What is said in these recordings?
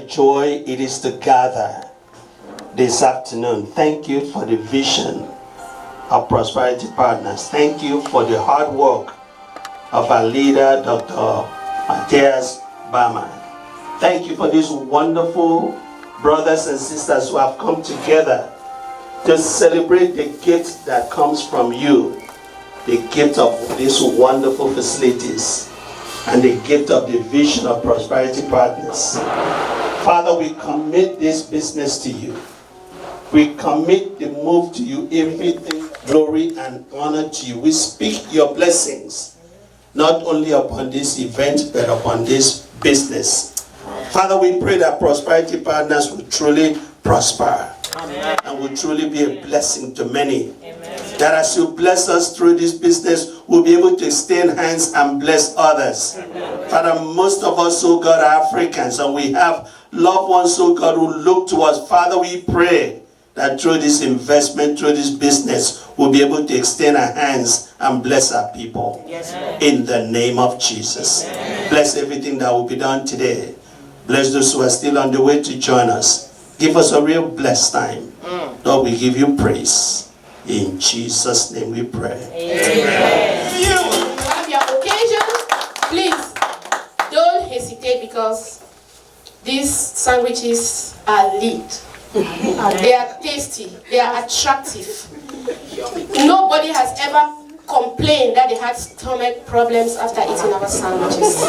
Joy it is to gather this afternoon. Thank you for the vision of Prosperity Partners. Thank you for the hard work of our leader, Dr. Matthias Bama. Thank you for these wonderful brothers and sisters who have come together to celebrate the gift that comes from you, the gift of these wonderful facilities, and the gift of the vision of Prosperity Partners. Father, we commit this business to you. We commit the move to you, everything, glory and honor to you. We speak your blessings, not only upon this event, but upon this business. Father, we pray that Prosperity Partners will truly prosper. Amen. And will truly be a blessing to many. Amen. That as you bless us through this business, we'll be able to extend hands and bless others. Amen. Father, most of us, oh God, are Africans, and we have loved ones, oh God, who look to us. Father, we pray that through this investment, through this business, we'll be able to extend our hands and bless our people. Yes, in the name of Jesus. Amen. Bless everything that will be done today. Bless those who are still on the way to join us. Give us a real blessed time. Lord, we give you praise. In Jesus' name we pray. Amen. You have your occasion. Please don't hesitate, because these sandwiches are lit. They are tasty. They are attractive. Nobody has ever complained that they had stomach problems after eating our sandwiches.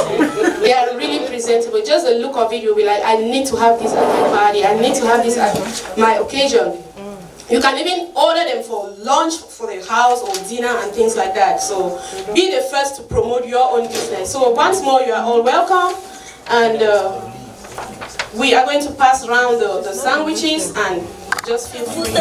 They are really presentable. Just the look of it, you'll be like, I need to have this at my party. I need to have this at my occasion. You can even order them for lunch for the house or dinner and things like that. So be the first to promote your own business. So once more, you are all welcome. And we are going to pass around the sandwiches, and just feel free.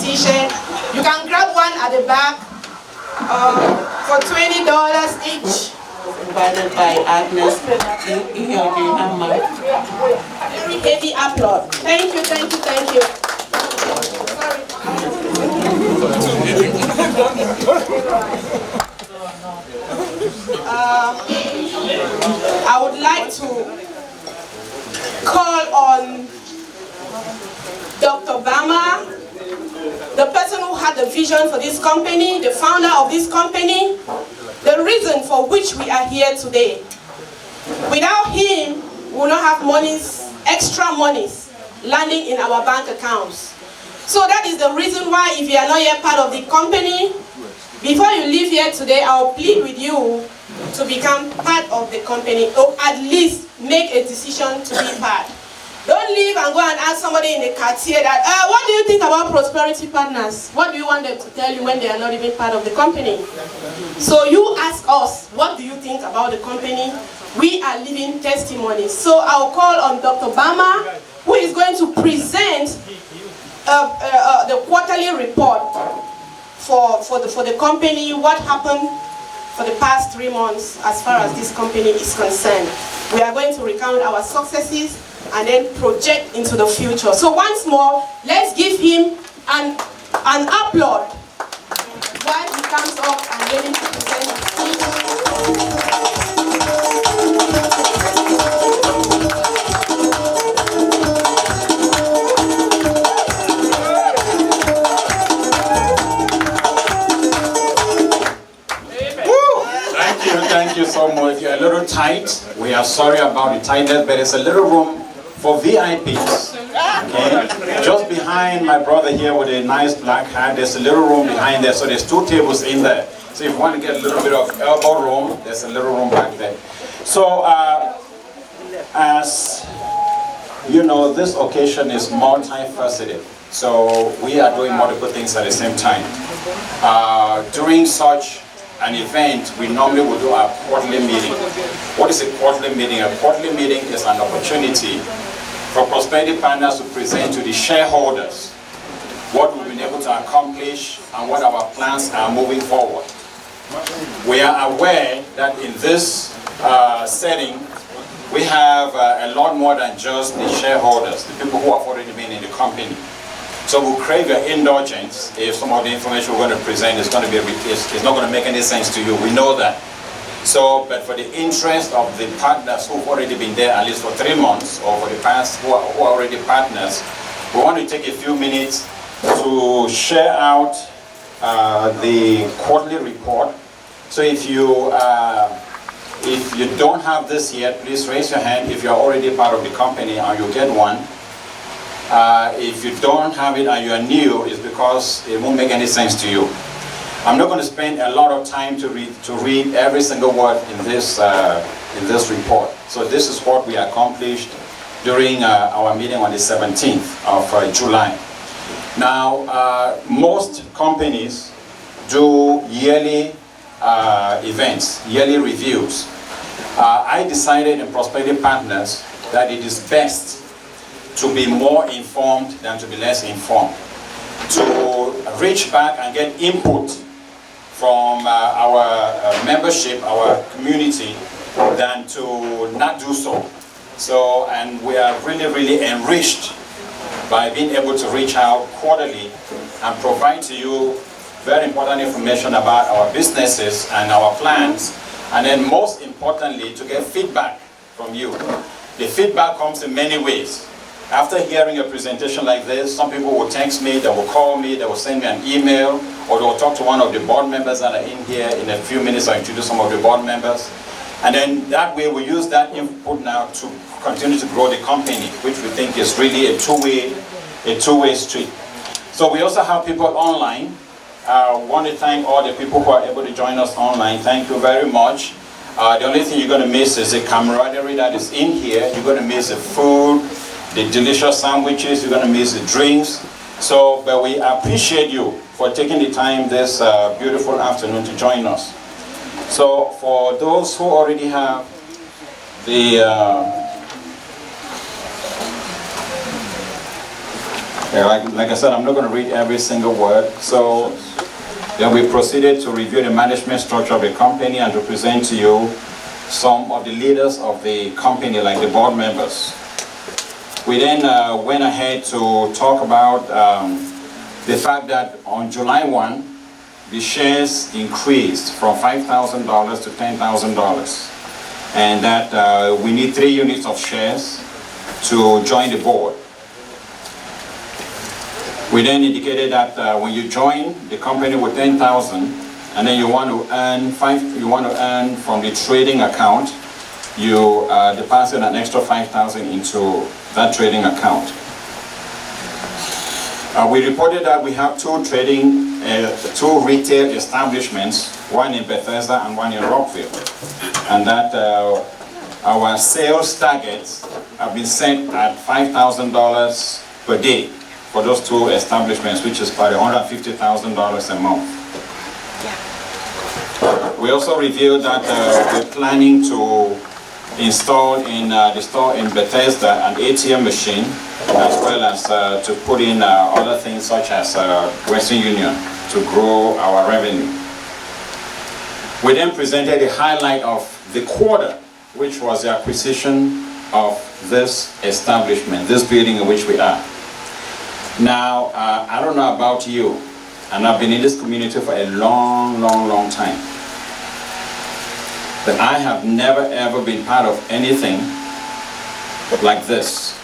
T-shirt. You can grab one at the back for $20 each. Provided by Agnes. Very heavy upload. Thank you, thank you, thank you. I would like to call on Dr. Bama, the person who had the vision for this company, the founder of this company, the reason for which we are here today. Without him, we will not have monies, extra monies, landing in our bank accounts. So that is the reason why, if you are not yet part of the company, before you leave here today, I will plead with you to become part of the company, or at least make a decision to be part. Don't leave and go and ask somebody in the Cartier that, what do you think about Prosperity Partners? What do you want them to tell you when they are not even part of the company? So you ask us, what do you think about the company? We are living testimonies. So I'll call on Dr. Bama, who is going to present the quarterly report for the company, what happened for the past 3 months as far as this company is concerned. We are going to recount our successes and then project into the future. So once more, let's give him an applaud while he comes up and ready to present his speech. Thank you so much. You're a little tight. We are sorry about the tightness, but there's a little room for VIPs. Okay? Just behind my brother here with a nice black hat, there's a little room behind there. So there's 2 tables in there. So if you want to get a little bit of elbow room, there's a little room back there. So as you know, this occasion is multifaceted. So we are doing multiple things at the same time. During such an event, we normally will do our quarterly meeting. What is a quarterly meeting? A quarterly meeting is an opportunity for Prosperity Partners to present to the shareholders what we've been able to accomplish and what our plans are moving forward. We are aware that in this setting, we have a lot more than just the shareholders, the people who have already been in the company. So we'll crave your indulgence if some of the information we're going to present is going to be it's not going to make any sense to you. We know that. So, but for the interest of the partners who've already been there at least for 3 months or for the past who are already partners, we want to take a few minutes to share out the quarterly report. So if you don't have this yet, please raise your hand if you're already part of the company and you get one. If you don't have it and you are new, it's because it won't make any sense to you. I'm not going to spend a lot of time to read every single word in this report. So this is what we accomplished during our meeting on the 17th of July. Now, most companies do yearly events, yearly reviews. I decided in Prosperity Partners that it is best to be more informed than to be less informed. To reach back and get input from our membership, our community, than to not do so. So, and we are really, really enriched by being able to reach out quarterly and provide to you very important information about our businesses and our plans, and then most importantly, to get feedback from you. The feedback comes in many ways. After hearing a presentation like this, some people will text me, they will call me, they will send me an email, or they will talk to one of the board members that are in here. In a few minutes, I'll introduce some of the board members. And then that way, we use that input now to continue to grow the company, which we think is really a two-way street. So we also have people online. I want to thank all the people who are able to join us online. Thank you very much. The only thing you're going to miss is the camaraderie that is in here. You're going to miss the food, the delicious sandwiches, you're going to miss the drinks. So, but we appreciate you for taking the time this beautiful afternoon to join us. So, for those who already have the like I said, I'm not going to read every single word. So, then we proceeded to review the management structure of the company and to present to you some of the leaders of the company, like the board members. We then went ahead to talk about the fact that on July 1, the shares increased from $5,000 to $10,000, and that we need 3 units of shares to join the board. We then indicated that when you join the company with $10,000, and then you want to earn from the trading account, you deposit an extra $5,000 into that trading account. We reported that we have 2 retail establishments, one in Bethesda and one in Rockville, and that our sales targets have been set at $5,000 per day for those 2 establishments, which is about $150,000 a month. We also revealed that we're planning to install in the store in Bethesda an ATM machine as well as to put in other things such as Western Union to grow our revenue. We then presented a highlight of the quarter, which was the acquisition of this establishment, this building in which we are. Now, I don't know about you, and I've been in this community for a long, long, long time. But I have never ever been part of anything like this.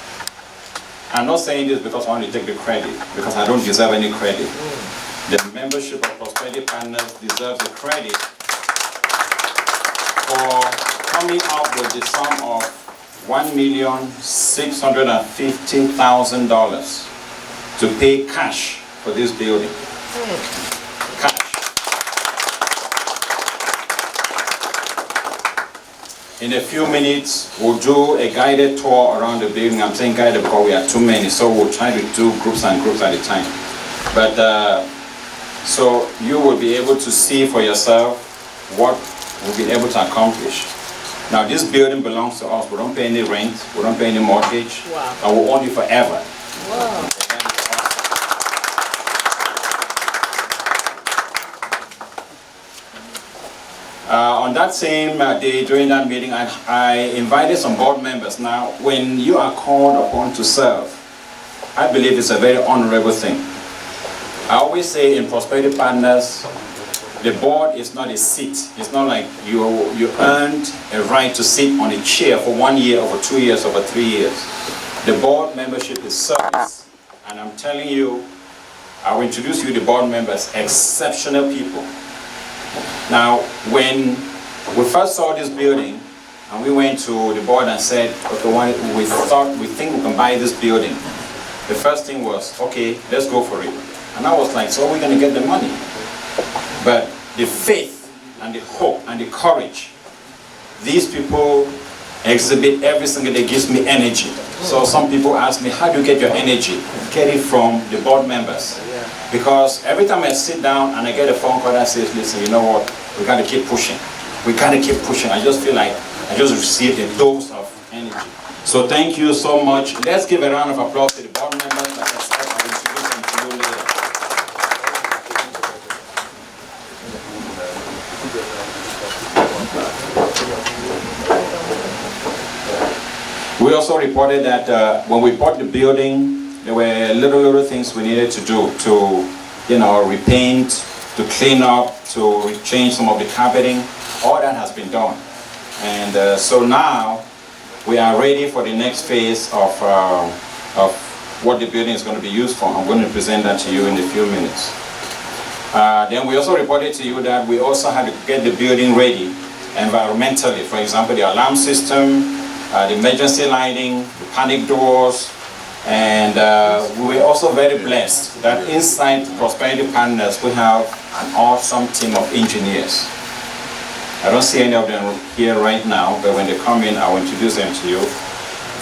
I'm not saying this because I want to take the credit, because I don't deserve any credit. The membership of Prosperity Partners deserves the credit for coming up with the sum of $1,650,000 to pay cash for this building. Cash. In a few minutes, we'll do a guided tour around the building. I'm saying guided because we are too many, so we'll try to do groups and groups at a time. But so you will be able to see for yourself what we've been able to accomplish. Now, this building belongs to us. We don't pay any rent, we don't pay any mortgage, and we'll own it forever. Wow. On that same day, during that meeting, I invited some board members. Now, when you are called upon to serve, I believe it's a very honorable thing. I always say in Prosperity Partners, the board is not a seat. It's not like you earned a right to sit on a chair for 1 year, over 2 years, over 3 years. The board membership is service. And I'm telling you, I will introduce you to the board members, exceptional people. Now, when we first saw this building, and we went to the board and said, okay, we think we can buy this building. The first thing was, okay, let's go for it. And I was like, so are we going to get the money? But the faith and the hope and the courage these people exhibit every single day gives me energy. So some people ask me, how do you get your energy? Get it from the board members. Because every time I sit down and I get a phone call that says, listen, you know what, we got to keep pushing. We got to keep pushing. I just feel like I just received a dose of energy. So thank you so much. Let's give a round of applause to the board members. Like I said, I'll introduce them to you later. We also reported that when we bought the building, there were little things we needed to do to, repaint, to clean up, to change some of the carpeting. All that has been done. And so now we are ready for the next phase of what the building is going to be used for. I'm going to present that to you in a few minutes. Then we also reported to you that we also had to get the building ready environmentally. For example, the alarm system, the emergency lighting, the panic doors, and we were also very blessed that inside Prosperity Partners we have an awesome team of engineers. I don't see any of them here right now, but when they come in, I will introduce them to you.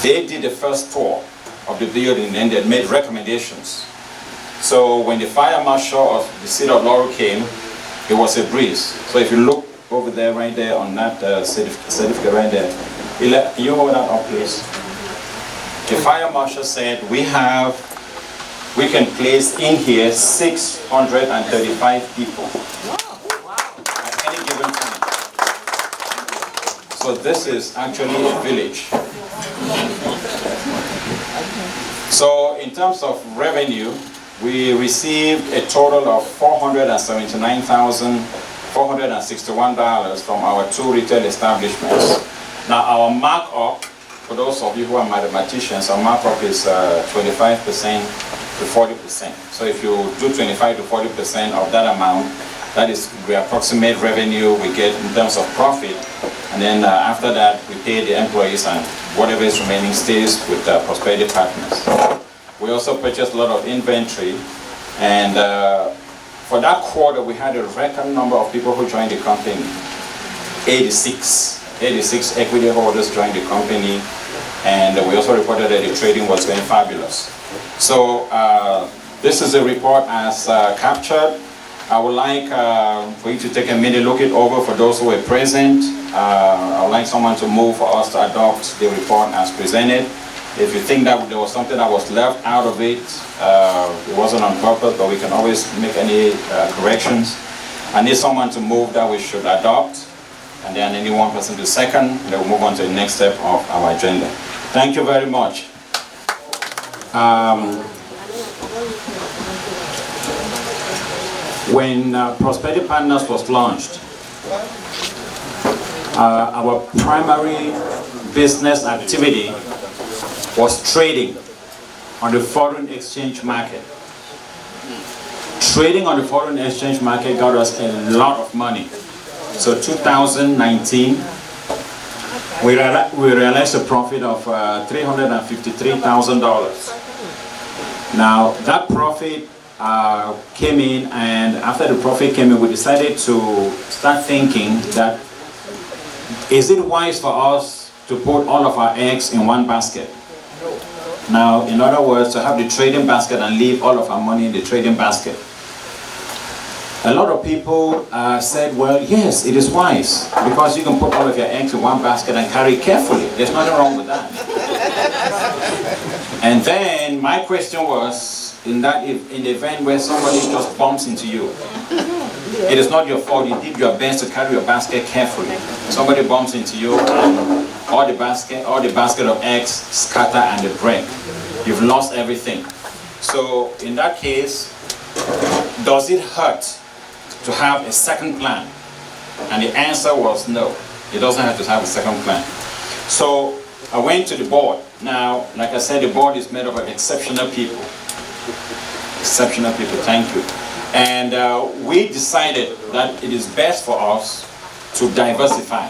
They did the first tour of the building and they made recommendations. So when the fire marshal of the city of Laurel came, it was a breeze. So if you look over there, right there on that certificate right there, can you hold that up, please? The fire marshal said we can place in here 635 people at any given time. So this is actually a village. So in terms of revenue, we received a total of $479,461 from our 2 retail establishments. Now our markup, for those of you who are mathematicians, our markup is 25% to 40%. So if you do 25 to 40% of that amount, that is the approximate revenue we get in terms of profit. And then after that, we pay the employees, and whatever is remaining stays with Prosperity Partners. We also purchased a lot of inventory, and for that quarter, we had a record number of people who joined the company. 86 equity holders joined the company, and we also reported that the trading was going fabulous. So this is a report as captured. I would like for you to take a minute, look it over for those who were present. I would like someone to move for us to adopt the report as presented. If you think that there was something that was left out of it, it wasn't on purpose, but we can always make any corrections. I need someone to move that we should adopt, and then I need one person to second, then we'll move on to the next step of our agenda. Thank you very much. When Prosperity Partners was launched, our primary business activity was trading on the foreign exchange market. Trading on the foreign exchange market got us a lot of money. So 2019, we realized a profit of $353,000. Now that profit came in, and after the profit came in, we decided to start thinking that, is it wise for us to put all of our eggs in one basket? Now, in other words, to have the trading basket and leave all of our money in the trading basket. A lot of people said, well, yes, it is wise, because you can put all of your eggs in one basket and carry it carefully. There's nothing wrong with that. And then my question was, in the event where somebody just bumps into you, it is not your fault. You did your best to carry your basket carefully. Somebody bumps into you, and all the basket of eggs scatter and they break. You've lost everything. So in that case, does it hurt to have a second plan? And the answer was no. It doesn't have to have a second plan. So I went to the board. Now, like I said, the board is made up of exceptional people. Exceptional people, thank you. And we decided that it is best for us to diversify.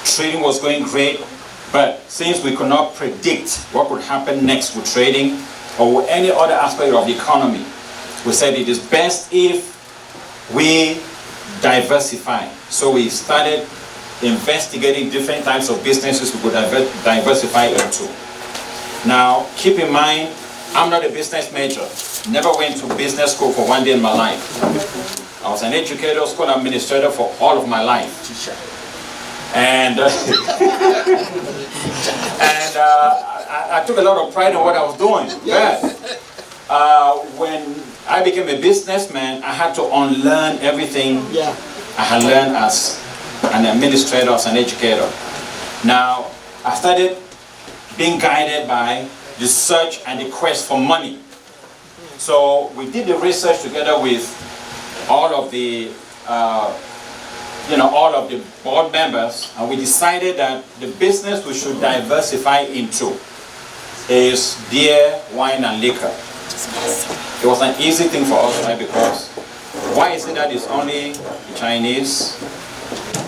Trading was going great, but since we could not predict what would happen next with trading or with any other aspect of the economy, we said it is best if we diversify. So we started investigating different types of businesses we could diversify into. Now, keep in mind, I'm not a business major. Never went to business school for one day in my life. I was an educator, school administrator for all of my life. And I took a lot of pride in what I was doing. But when I became a businessman, I had to unlearn everything I had learned as an administrator, as an educator. Now, I started being guided by the search and the quest for money. So we did the research together with all of the all of the board members, and we decided that the business we should diversify into is beer, wine, and liquor. It was an easy thing for us, right? Because why is it that it's only the Chinese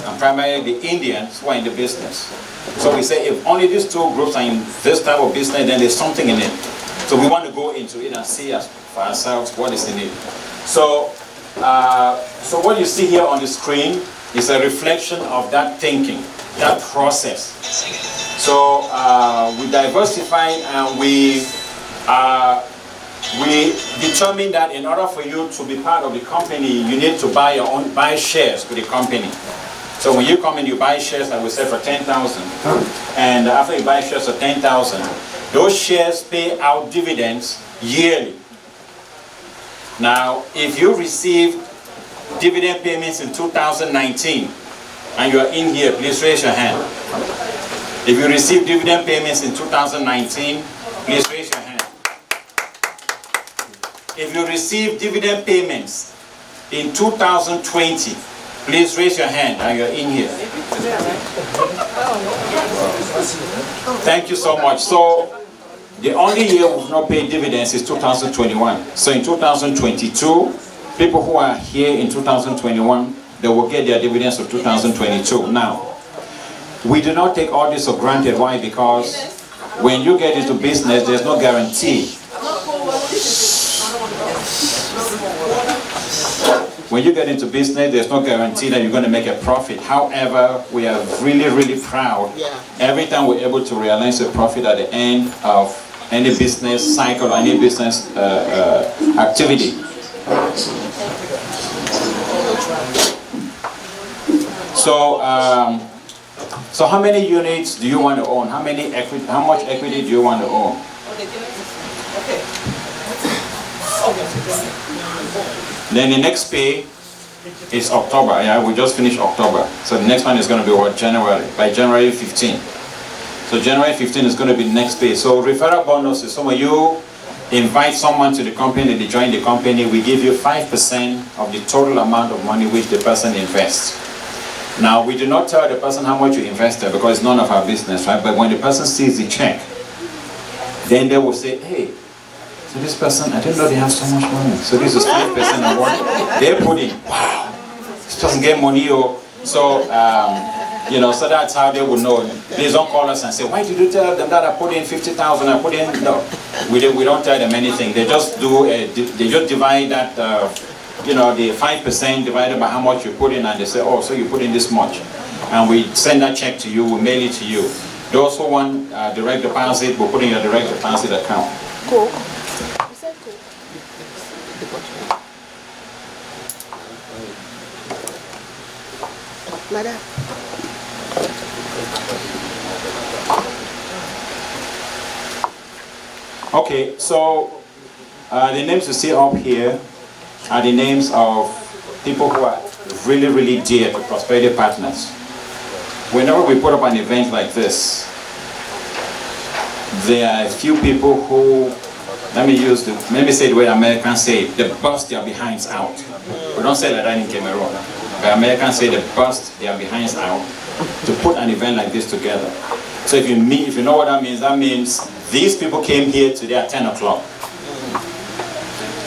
and primarily the Indians who are in the business? So we say if only these two groups are in this type of business, then there's something in it. So we want to go into it and see for ourselves what is in it. So, so what you see here on the screen is a reflection of that thinking, that process. So we diversified, and we determined that in order for you to be part of the company, you need to buy shares with the company. So when you come in, you buy shares, like we said, for 10,000, and after you buy shares for 10,000, those shares pay out dividends yearly. Now, if you receive dividend payments in 2019, and you are in here, please raise your hand. If you receive dividend payments in 2019, please raise your hand. If you receive dividend payments in 2020, please raise your hand, and you're in here. Thank you so much. So, the only year we've not paid dividends is 2021. So in 2022, people who are here in 2021, they will get their dividends of 2022. Now, we do not take all this for granted. Why? Because when you get into business, there's no guarantee. When you get into business, there's no guarantee that you're going to make a profit. However, we are really, really proud every time we're able to realize a profit at the end of any business cycle, any business activity. So So how many units do you want to own? How much equity do you want to own? Then the next pay is October. Yeah, we just finished October. So the next one is going to be what? January. By January 15. So January 15 is going to be the next pay. So referral bonuses. So when you invite someone to the company, they join the company, we give you 5% of the total amount of money which the person invests. Now, we do not tell the person how much you invested because it's none of our business, right? But when the person sees the check, then they will say, hey, so this person, I didn't know they have so much money. So this is 5% of what they put in. Wow, this person get money. So, so that's how they would know. Please don't call us and say, why did you tell them that I put in 50,000, I put in, no. We don't tell them anything. They just divide that, the 5% divided by how much you put in, and they say, oh, so you put in this much. And we send that check to you, we mail it to you. Those who want direct deposit, we'll put in your direct deposit account. Cool. You said cool. Madam. Okay, so the names you see up here are the names of people who are really, really dear to Prosperity Partners. Whenever we put up an event like this, there are a few people who, let me say the way Americans say it, they bust their behinds out. We don't say that in Cameroon, but Americans say they bust their behinds out to put an event like this together. So if you know what that means these people came here today at 10 o'clock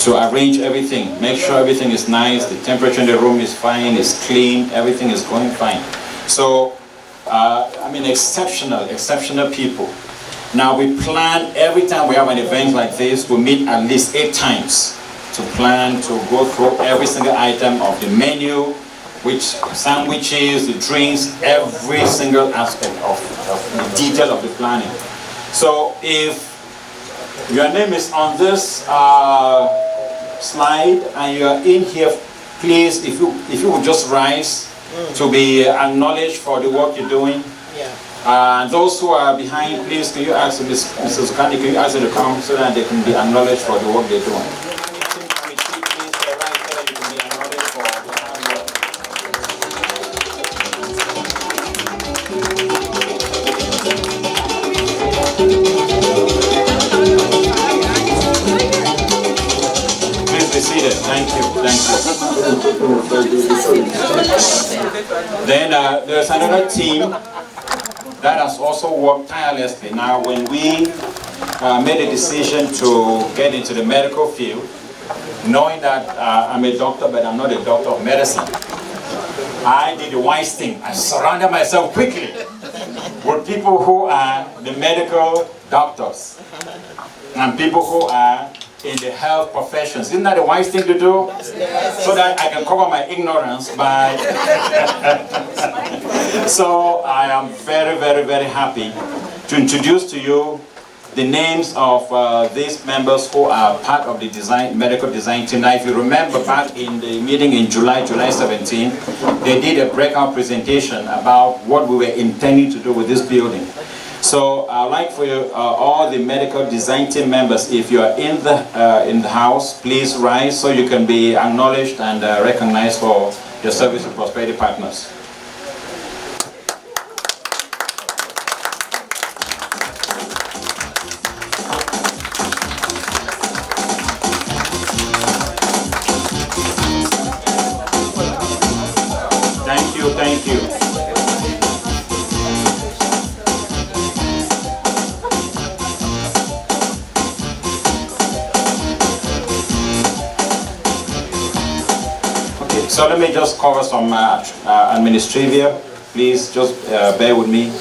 to arrange everything, make sure everything is nice, the temperature in the room is fine, it's clean, everything is going fine. So, exceptional people. Now we plan, every time we have an event like this, we meet at least 8 times to plan, to go through every single item of the menu, which sandwiches, the drinks, every single aspect of the detail of the planning. So if your name is on this slide and you are in here, please, if you would just rise to be acknowledged for the work you're doing. And those who are behind, please, can you ask Mrs. Kandi, can you ask them to come so that they can be acknowledged for the work they're doing? Thank you. Then there's another team that has also worked tirelessly. Now, when we made a decision to get into the medical field, knowing that I'm a doctor, but I'm not a doctor of medicine, I did the wise thing. I surrounded myself quickly with people who are the medical doctors and people who are in the health professions. Isn't that a wise thing to do? So that I can cover my ignorance by... So I am very, very, very happy to introduce to you the names of these members who are part of the medical design team. Now, if you remember back in the meeting in July 17, they did a breakout presentation about what we were intending to do with this building. So I'd like for you, all the medical design team members, if you are in the house, please rise so you can be acknowledged and recognized for your service to Prosperity Partners. Thank you. Okay, so let me just cover some administrivia. Please just bear with me.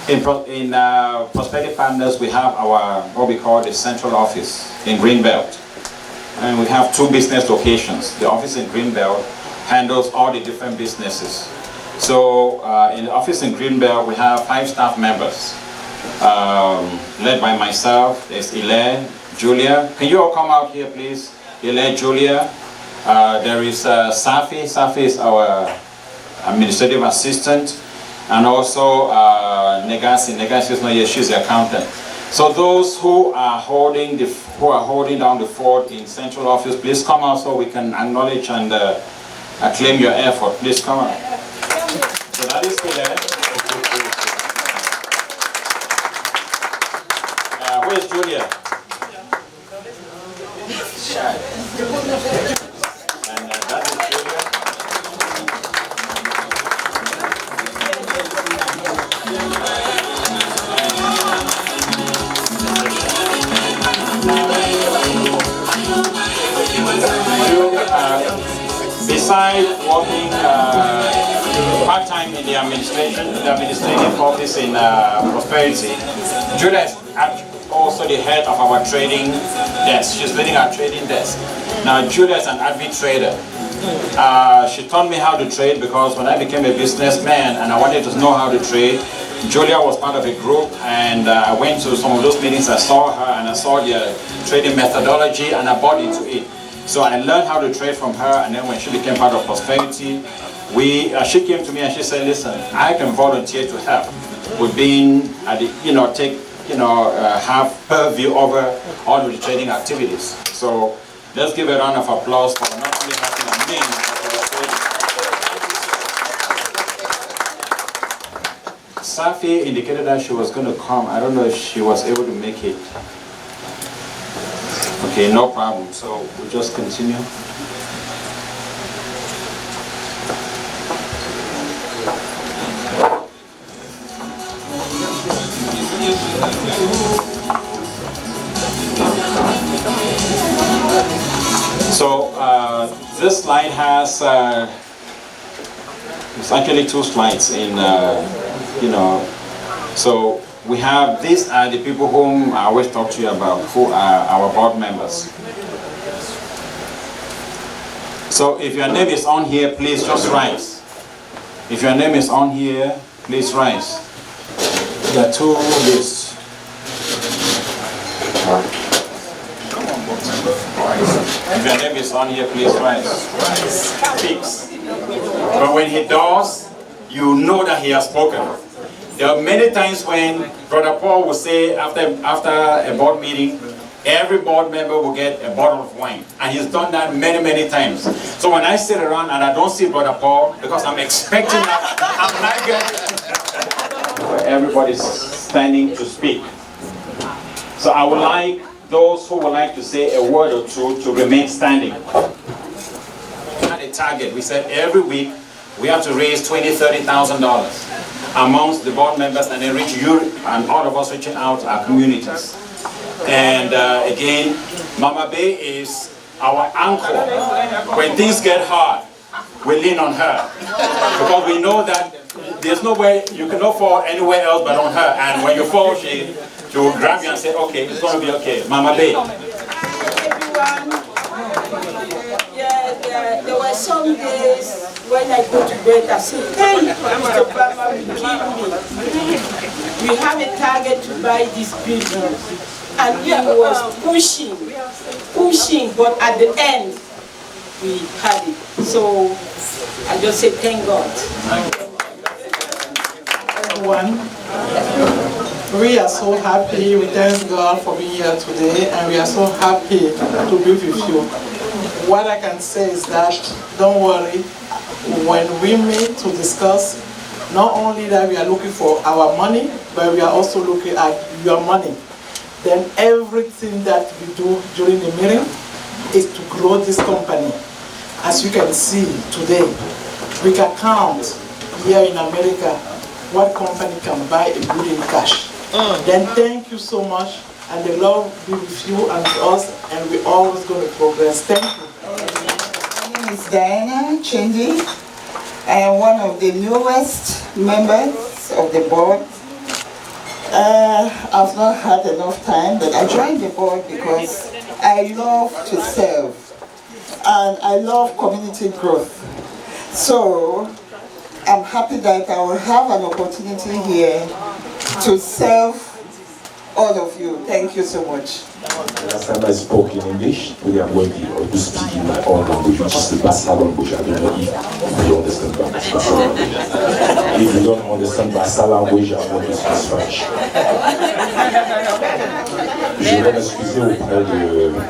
In Prosperity Partners, we have our, what we call the central office in Greenbelt. And we have 2 business locations. The office in Greenbelt handles all the different businesses. So in the office in Greenbelt, we have 5 staff members, led by myself. There's Ile, Julia. Can you all come out here, please? Ile, Julia. There is Safi. Safi is our administrative assistant. and also Negasi. Negasi is not here, she's the accountant. So those who are holding down the fort in central office, please come out so we can acknowledge and acclaim your effort. Please come out. So that is still there. Where is Julia? And that is Julia. Besides working part-time in the administrative office in Prosperity, Julia is also the head of our trading desk. She's leading our trading desk. Now, Julia is an avid trader. She taught me how to trade because when I became a businessman and I wanted to know how to trade, Julia was part of a group, and I went to some of those meetings. I saw her and I saw the trading methodology, and I bought into it. So I learned how to trade from her, and then when she became part of Prosperity, she came to me and she said, "Listen, I can volunteer to help with being at the, have purview over all of the trading activities." So let's give a round of applause for not only helping me, but for the trading. Safi indicated that she was going to come. I don't know if she was able to make it. Okay, no problem. So we'll just continue. So this slide has, it's actually two slides in, so we have, these are the people whom I always talk to you about, who are our board members. So if your name is on here, please just rise. If your name is on here, please rise. There are two lists. If your name is on here, please rise. Speaks. But when he does, you know that he has spoken. There are many times when Brother Paul will say after a board meeting, every board member will get a bottle of wine. And he's done that many, many times. So when I sit around and I don't see Brother Paul, because I'm expecting that, I'm not getting everybody's standing to speak. So I would like those who would like to say a word or two to remain standing. We had a target. We said every week we have to raise $20,000, $30,000 amongst the board members, and then reach you and all of us reaching out to our communities. And again, Mama Bay is our anchor. When things get hard, we lean on her. Because we know that there's no way, you cannot fall anywhere else but on her. And when you fall, she will grab you and say, okay, it's going to be okay. Mama Bay. Hi, everyone. Yeah, there were some days when I go to bed, I say, hey, Mr. Obama will kill me. We have a target to buy this building. And he was pushing, but at the end, we had it. So I just say thank God. Everyone, we are so happy. We thank God for being here today, and we are so happy to be with you. What I can say is that, don't worry, when we meet to discuss, not only that we are looking for our money, but we are also looking at your money. Then everything that we do during the meeting is to grow this company. As you can see today, we can count here in America what company can buy a building cash. Then thank you so much, and the Lord be with you and with us, and we're always going to progress. Thank you. My name is Diana Chendi. I am one of the newest members of the board. I've not had enough time, but I joined the board because I love to serve and I love community growth. So I'm happy that I will have an opportunity here to serve all of you. Thank you so much. Last time I spoke in English, today I'm going to speak in my own language, which is the Bassa language. I don't know if you understand Bassa language. If you don't understand Bassa language, I'm going to speak French. Je vais m'excuser auprès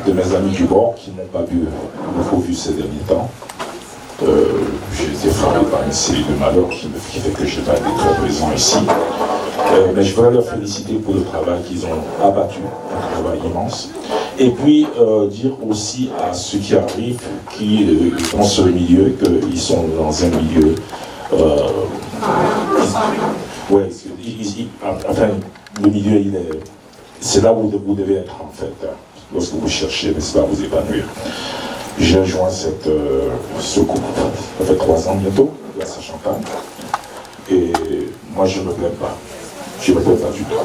de mes amis du bord qui n'ont pas beaucoup vu ces derniers temps. J'ai été frappé par une série de malheurs qui fait que je n'ai pas été très présent ici. Mais je voudrais leur féliciter pour le travail qu'ils ont abattu, un travail immense. Et puis dire aussi à ceux qui arrivent, qui dans ce milieu, qu'ils sont dans un milieu... enfin, le milieu, c'est là où vous devez être en fait, lorsque vous cherchez, n'est-ce pas, vous épanouir. J'ai rejoint ce couple, ça fait 3 ans bientôt, grâce à Champagne. Et moi, je ne me plains pas. Je ne me plains pas du tout.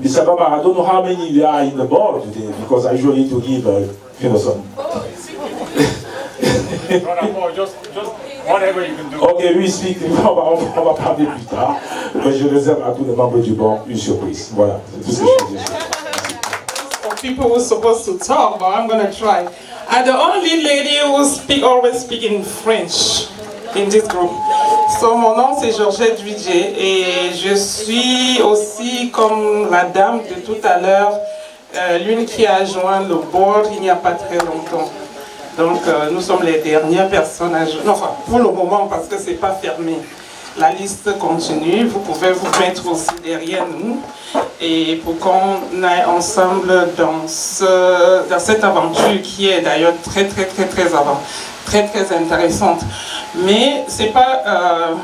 Mr. Baba, I don't know how many there are in the board today, because I usually to give, some... just whatever you can do. Ok, we speak, on va parler plus tard. Mais je réserve à tous les membres du board une surprise. Voilà, c'est tout ce que je peux dire. People who are supposed to talk, but I'm gonna try. I'm the only lady who always speak in French in this group. So mon nom c'est Georgette Duidje et je suis aussi comme la dame de tout à l'heure, l'une qui a joint le board il n'y a pas très longtemps. Donc nous sommes les dernières personnes à joindre, enfin pour le moment parce que c'est pas fermé. La liste continue, vous pouvez vous mettre aussi derrière nous et pour qu'on aille ensemble dans cette aventure qui est d'ailleurs très intéressante. Mais c'est pas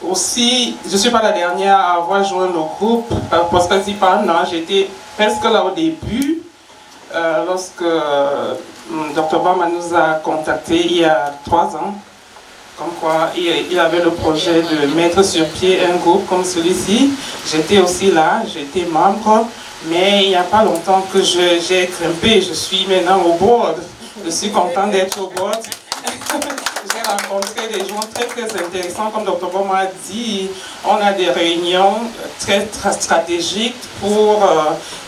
aussi, je suis pas la dernière à avoir joint le groupe parce que si pas non, j'étais presque là au début lorsque Dr. Bama nous a contactés il y a 3 ans. Comme quoi, il avait le projet de mettre sur pied un groupe comme celui-ci. J'étais aussi là, j'étais membre, mais il n'y a pas longtemps que j'ai grimpé. Je suis maintenant au board. Je suis content d'être au board. J'ai rencontré des gens très intéressants, comme Dr. Boma a dit. On a des réunions très stratégiques pour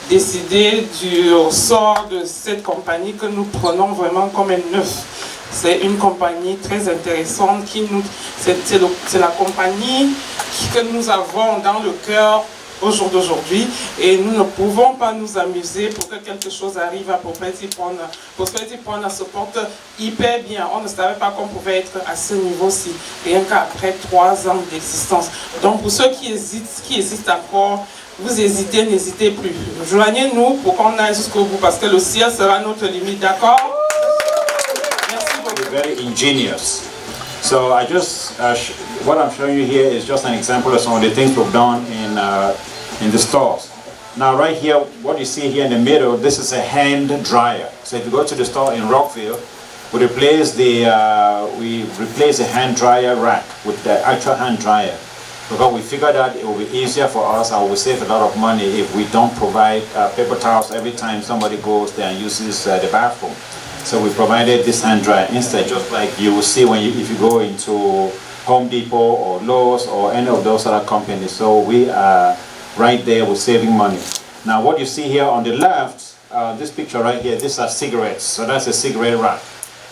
décider du sort de cette compagnie que nous prenons vraiment comme un œuf. C'est une compagnie très intéressante, c'est la compagnie que nous avons dans le cœur au jour d'aujourd'hui et nous ne pouvons pas nous amuser pour que quelque chose arrive à Prosperity Partner. Prosperity Partner se porte hyper bien. On ne savait pas qu'on pouvait être à ce niveau-ci, rien qu'après 3 ans d'existence. Donc pour ceux qui hésitent encore, vous hésitez, n'hésitez plus. Joignez-nous pour qu'on aille jusqu'au bout parce que le ciel sera notre limite, d'accord? Very ingenious. So I just, what I'm showing you here is just an example of some of the things we've done in the stores. Now right here, what you see here in the middle, this is a hand dryer. So if you go to the store in Rockville, we replace the hand dryer rack with the actual hand dryer. Because we figured out it will be easier for us and we save a lot of money if we don't provide paper towels every time somebody goes there and uses the bathroom. So we provided this hand dryer instead, just like you will see if you go into Home Depot or Lowe's or any of those other companies. So we are right there with saving money. Now what you see here on the left, this picture right here, these are cigarettes. So that's a cigarette rack.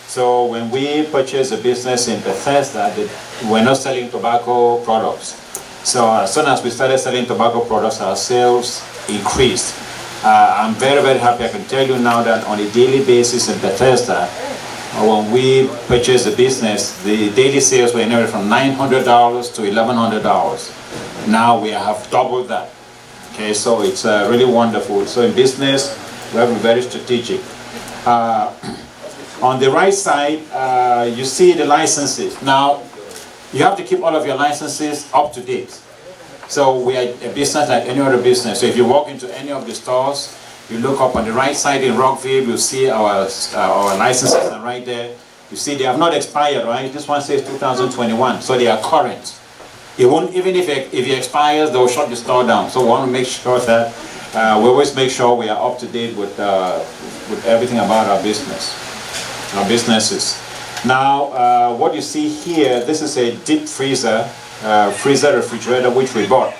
So when we purchased a business in Bethesda, we're not selling tobacco products. So as soon as we started selling tobacco products, our sales increased. I'm very happy. I can tell you now that on a daily basis in Bethesda, when we purchased the business, the daily sales were anywhere from $900 to $1,100. Now we have doubled that. Okay, so it's really wonderful. So in business, we have to be very strategic. On the right side, you see the licenses. Now, you have to keep all of your licenses up to date. So we are a business like any other business. So if you walk into any of the stores, you look up on the right side in Rockville, you'll see our licenses are right there. You see they have not expired, right? This one says 2021, so they are current. It won't, even if it expires, they'll shut the store down. So we want to make sure that we always make sure we are up to date with everything about our businesses. Now, what you see here, this is a deep freezer refrigerator which we bought.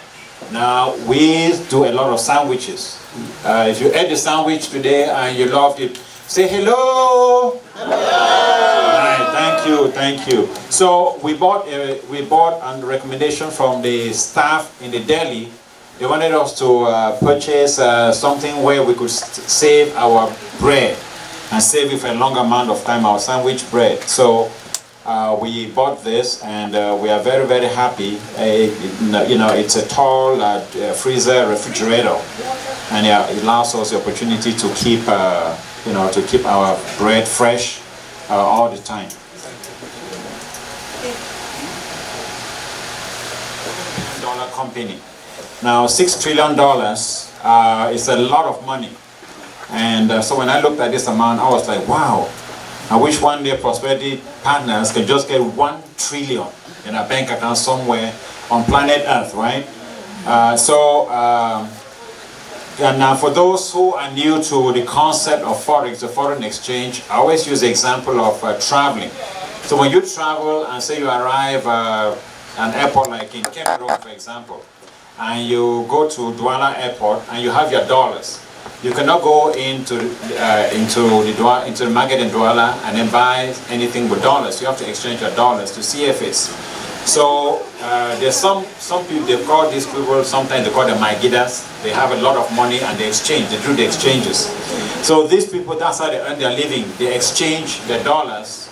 Now, we do a lot of sandwiches. If you ate the sandwich today and you loved it, say hello. Hello. Right, thank you. So we bought on recommendation from the staff in the deli. They wanted us to purchase something where we could save our bread and save it for a long amount of time, our sandwich bread. So we bought this, and we are very, very happy. It's a tall freezer refrigerator, and it allows us the opportunity to keep, to keep our bread fresh all the time. $1 company. Now, $6 trillion is a lot of money, and so when I looked at this amount, I was like, wow. I wish one day Prosperity Partners can just get $1 trillion in a bank account somewhere on planet Earth, right? And now for those who are new to the concept of Forex, the foreign exchange, I always use the example of traveling. So when you travel and say you arrive at an airport like in Cape Town, for example, and you go to Douala Airport and you have your dollars, you cannot go into the market in Douala and then buy anything with dollars. You have to exchange your dollars to CFAs. So there's some people, they call these people, sometimes they call them Magidas. They have a lot of money and they exchange, they do the exchanges. So these people, that's how they earn their living. They exchange their dollars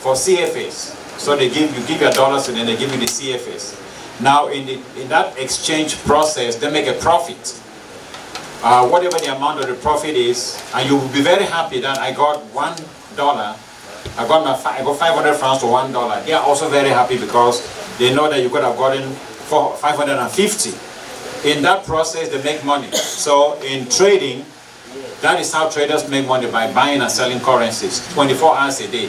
for CFAs. So you give your dollars and then they give you the CFAs. Now in that exchange process, they make a profit. Whatever the amount of the profit is, and you will be very happy that I got $1. I got 500 francs for $1. They are also very happy because they know that you could have gotten 550. In that process, they make money. So in trading, that is how traders make money, by buying and selling currencies 24 hours a day.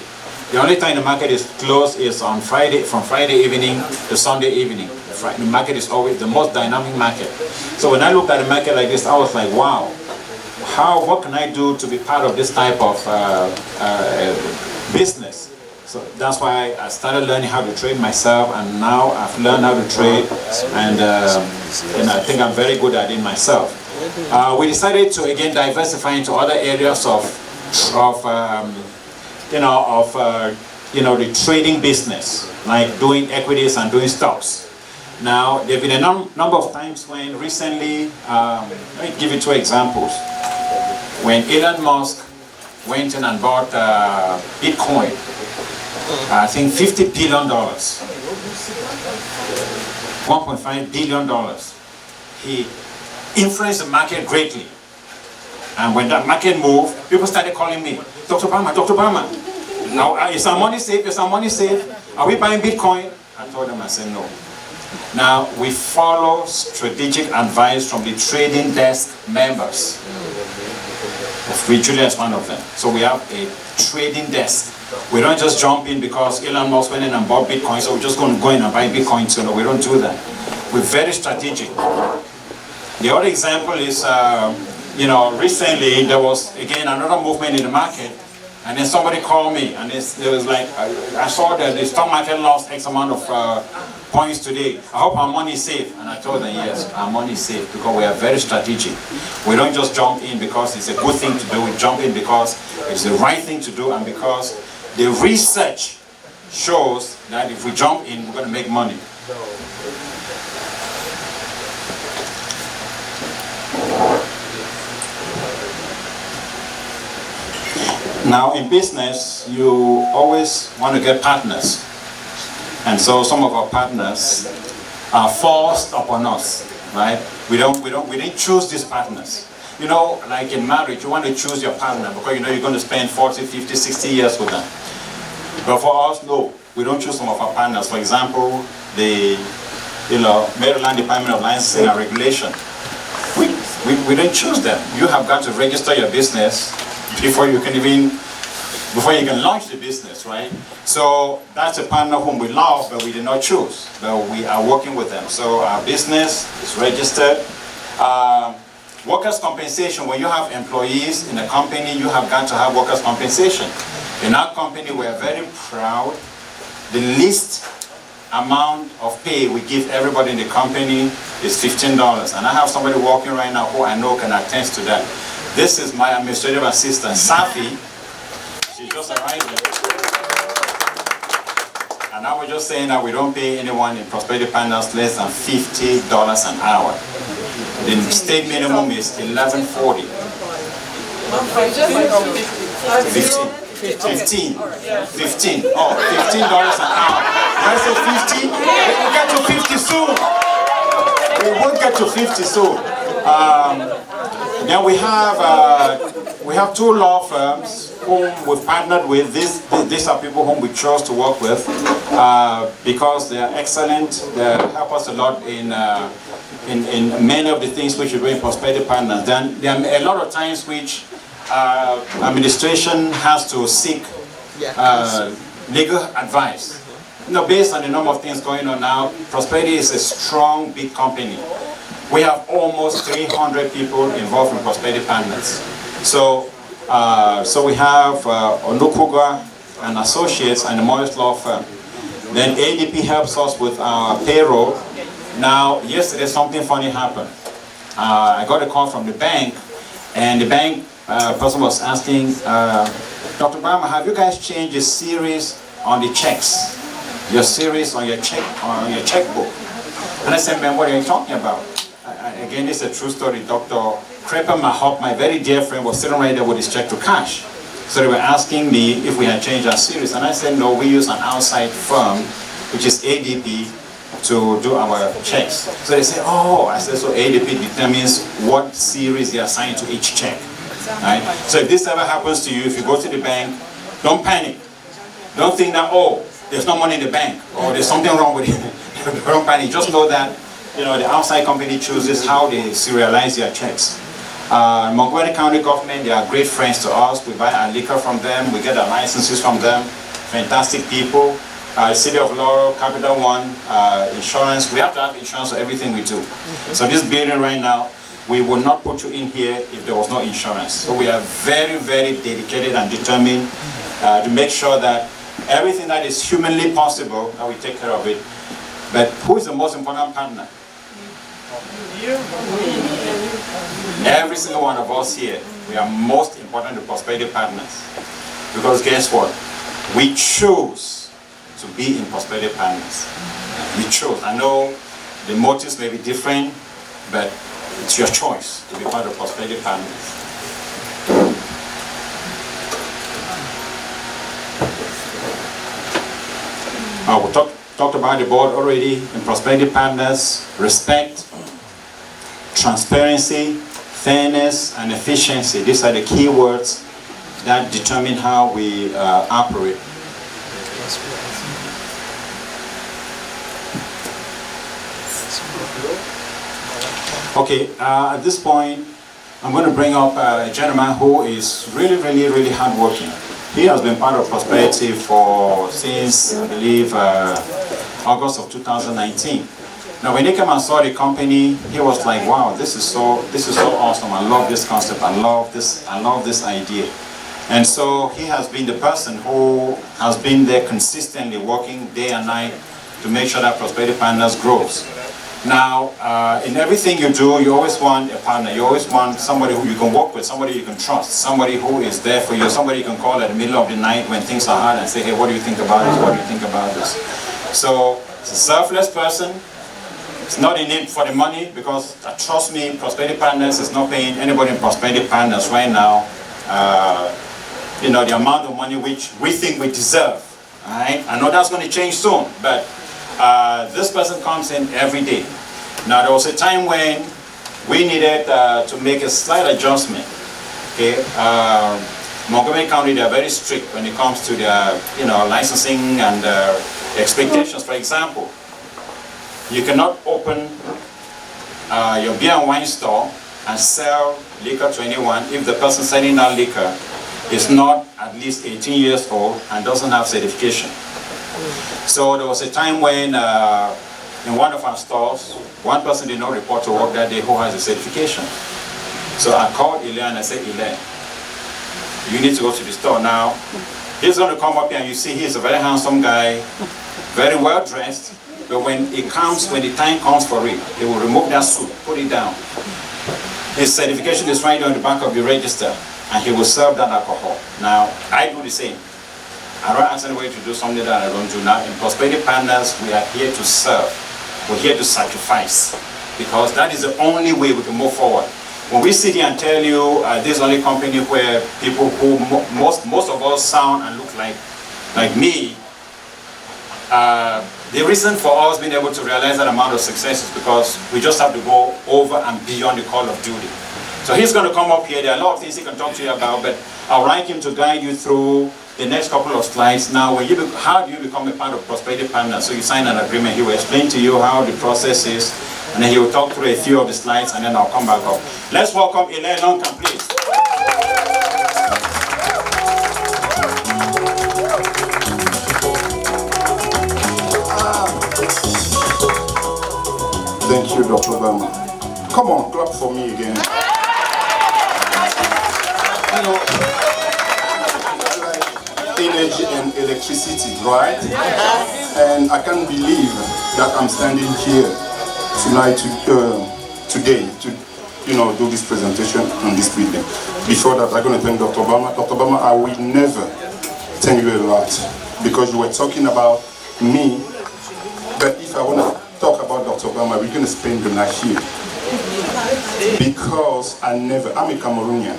The only time the market is closed is on Friday, from Friday evening to Sunday evening. The market is always the most dynamic market. So when I looked at the market like this, I was like, wow, what can I do to be part of this type of business? So that's why I started learning how to trade myself, and now I've learned how to trade, and I think I'm very good at it myself. We decided to again diversify into other areas of the trading business, like doing equities and doing stocks. Now, there have been a number of times when recently, let me give you 2 examples. When Elon Musk went in and bought Bitcoin, I think $50 billion, $1.5 billion. He influenced the market greatly. And when that market moved, people started calling me, Dr. Palmer, now is our money safe? Is our money safe? Are we buying Bitcoin? I told them, I said no. Now, we follow strategic advice from the trading desk members. Julia is one of them. So we have a trading desk. We don't just jump in because Elon Musk went in and bought Bitcoin, so we're just going to go in and buy Bitcoin. So no, we don't do that. We're very strategic. The other example is, recently there was, again, another movement in the market. And then somebody called me, and it was like, I saw that the stock market lost X amount of points today. I hope our money is safe. And I told them, yes, our money is safe, because we are very strategic. We don't just jump in because it's a good thing to do. We jump in because it's the right thing to do, and because the research shows that if we jump in, we're going to make money. Now in business, you always want to get partners. And so some of our partners are forced upon us, right? We didn't choose these partners. Like in marriage, you want to choose your partner because you're going to spend 40, 50, 60 years with them. But for us, no, we don't choose some of our partners. For example, the Maryland Department of Licensing and Regulation. We didn't choose them. You have got to register your business before you can launch the business, right? So that's a partner whom we love, but we did not choose. But we are working with them. So our business is registered. Workers' compensation, when you have employees in a company, you have got to have workers' compensation. In our company, we are very proud. The least amount of pay we give everybody in the company is $15. And I have somebody walking right now who I know can attest to that. This is my administrative assistant, Safi. She's just arriving. And I was just saying that we don't pay anyone in Prosperity Partners less than $50 an hour. The state minimum is $11.40. 15. Oh, $15 an hour. Did I say 50? We'll get to 50 soon. We will get to 50 soon. Then we have two law firms whom we've partnered with. These are people whom we chose to work with because they are excellent. They help us a lot in many of the things which we do in Prosperity Partners. Then there are a lot of times which administration has to seek legal advice. Based on the number of things going on now, Prosperity is a strong, big company. We have almost 300 people involved in Prosperity Partners. So we have Onukuga and Associates and the Morris Law Firm. Then ADP helps us with our payroll. Now, yesterday something funny happened. I got a call from the bank, and the bank person was asking, Dr. Bama, have you guys changed the series on the checks? Your series on your checkbook? And I said, man, what are you talking about? Again, it's a true story. Dr. Crepa Mahop, my very dear friend, was sitting right there with his check to cash. So they were asking me if we had changed our series. And I said, no, we use an outside firm, which is ADP, to do our checks. So they say, oh, I said, so ADP determines what series they assign to each check. Right? So if this ever happens to you, if you go to the bank, don't panic. Don't think that, oh, there's no money in the bank, or there's something wrong with it. Don't panic. Just know that the outside company chooses how they serialize their checks. Montgomery County government, they are great friends to us. We buy our liquor from them. We get our licenses from them. Fantastic people. City of Laurel, Capital One, insurance. We have to have insurance for everything we do. So this building right now, we would not put you in here if there was no insurance. So we are very, very dedicated and determined to make sure that everything that is humanly possible, that we take care of it. But who is the most important partner? Every single one of us here, we are most important to Prosperity Partners. Because guess what? We choose to be in Prosperity Partners. We chose. I know the motives may be different, but it's your choice to be part of Prosperity Partners. We talked about the board already. In Prosperity Partners, respect, transparency, fairness, and efficiency. These are the key words that determine how we operate. Okay, at this point, I'm going to bring up a gentleman who is really, really, really hardworking. He has been part of Prosperity since, I believe, August of 2019. Now, when he came and saw the company, he was like, "Wow, this is so awesome! I love this concept. I love this idea." And so he has been the person who has been there consistently, working day and night to make sure that Prosperity Partners grows. Now, in everything you do, you always want a partner. You always want somebody who you can work with, somebody you can trust, somebody who is there for you, somebody you can call at the middle of the night when things are hard and say, "Hey, what do you think about this? What do you think about this?" So, it's a selfless person. It's not in it for the money, because trust me, Prosperity Partners is not paying anybody in Prosperity Partners right now the amount of money which we think we deserve. Right? I know that's going to change soon, but this person comes in every day. Now, there was a time when we needed to make a slight adjustment. Okay, Montgomery County, they are very strict when it comes to their licensing and expectations. For example, you cannot open your beer and wine store and sell liquor to anyone if the person selling that liquor is not at least 18 years old and doesn't have certification. So there was a time when in one of our stores, one person did not report to work that day who has a certification. So I called Ile and I said, "Ile, you need to go to the store now. He's going to come up here and you see he's a very handsome guy. very well dressed, but when the time comes for it, they will remove that suit, put it down. His certification is right on the back of the register, and he will serve that alcohol. Now, I do the same. I don't ask anybody to do something that I don't do. Now, in Prosperity Partners, we are here to serve. We're here to sacrifice, because that is the only way we can move forward. When we sit here and tell you this is the only company where people who most of us sound and look like me, the reason for us being able to realize that amount of success is because we just have to go over and beyond the call of duty. So he's going to come up here. There are a lot of things he can talk to you about, but I would like him to guide you through the next couple of slides. Now, how do you become a part of Prosperity Partners? So you sign an agreement. He will explain to you how the process is, and then he will talk through a few of the slides, and then I'll come back up. Let's welcome Elaine Lonkan, please. Thank you, Dr. Obama. Come on, clap for me again. You know, I like energy and electricity, right? And I can't believe that I'm standing here tonight today to do this presentation on this building. Before that, I'm going to thank Dr. Obama. Dr. Obama, I will never thank you a lot, because you were talking about me, but if I want to talk about Dr. Obama, we're going to spend the night here. Because I'm a Cameroonian.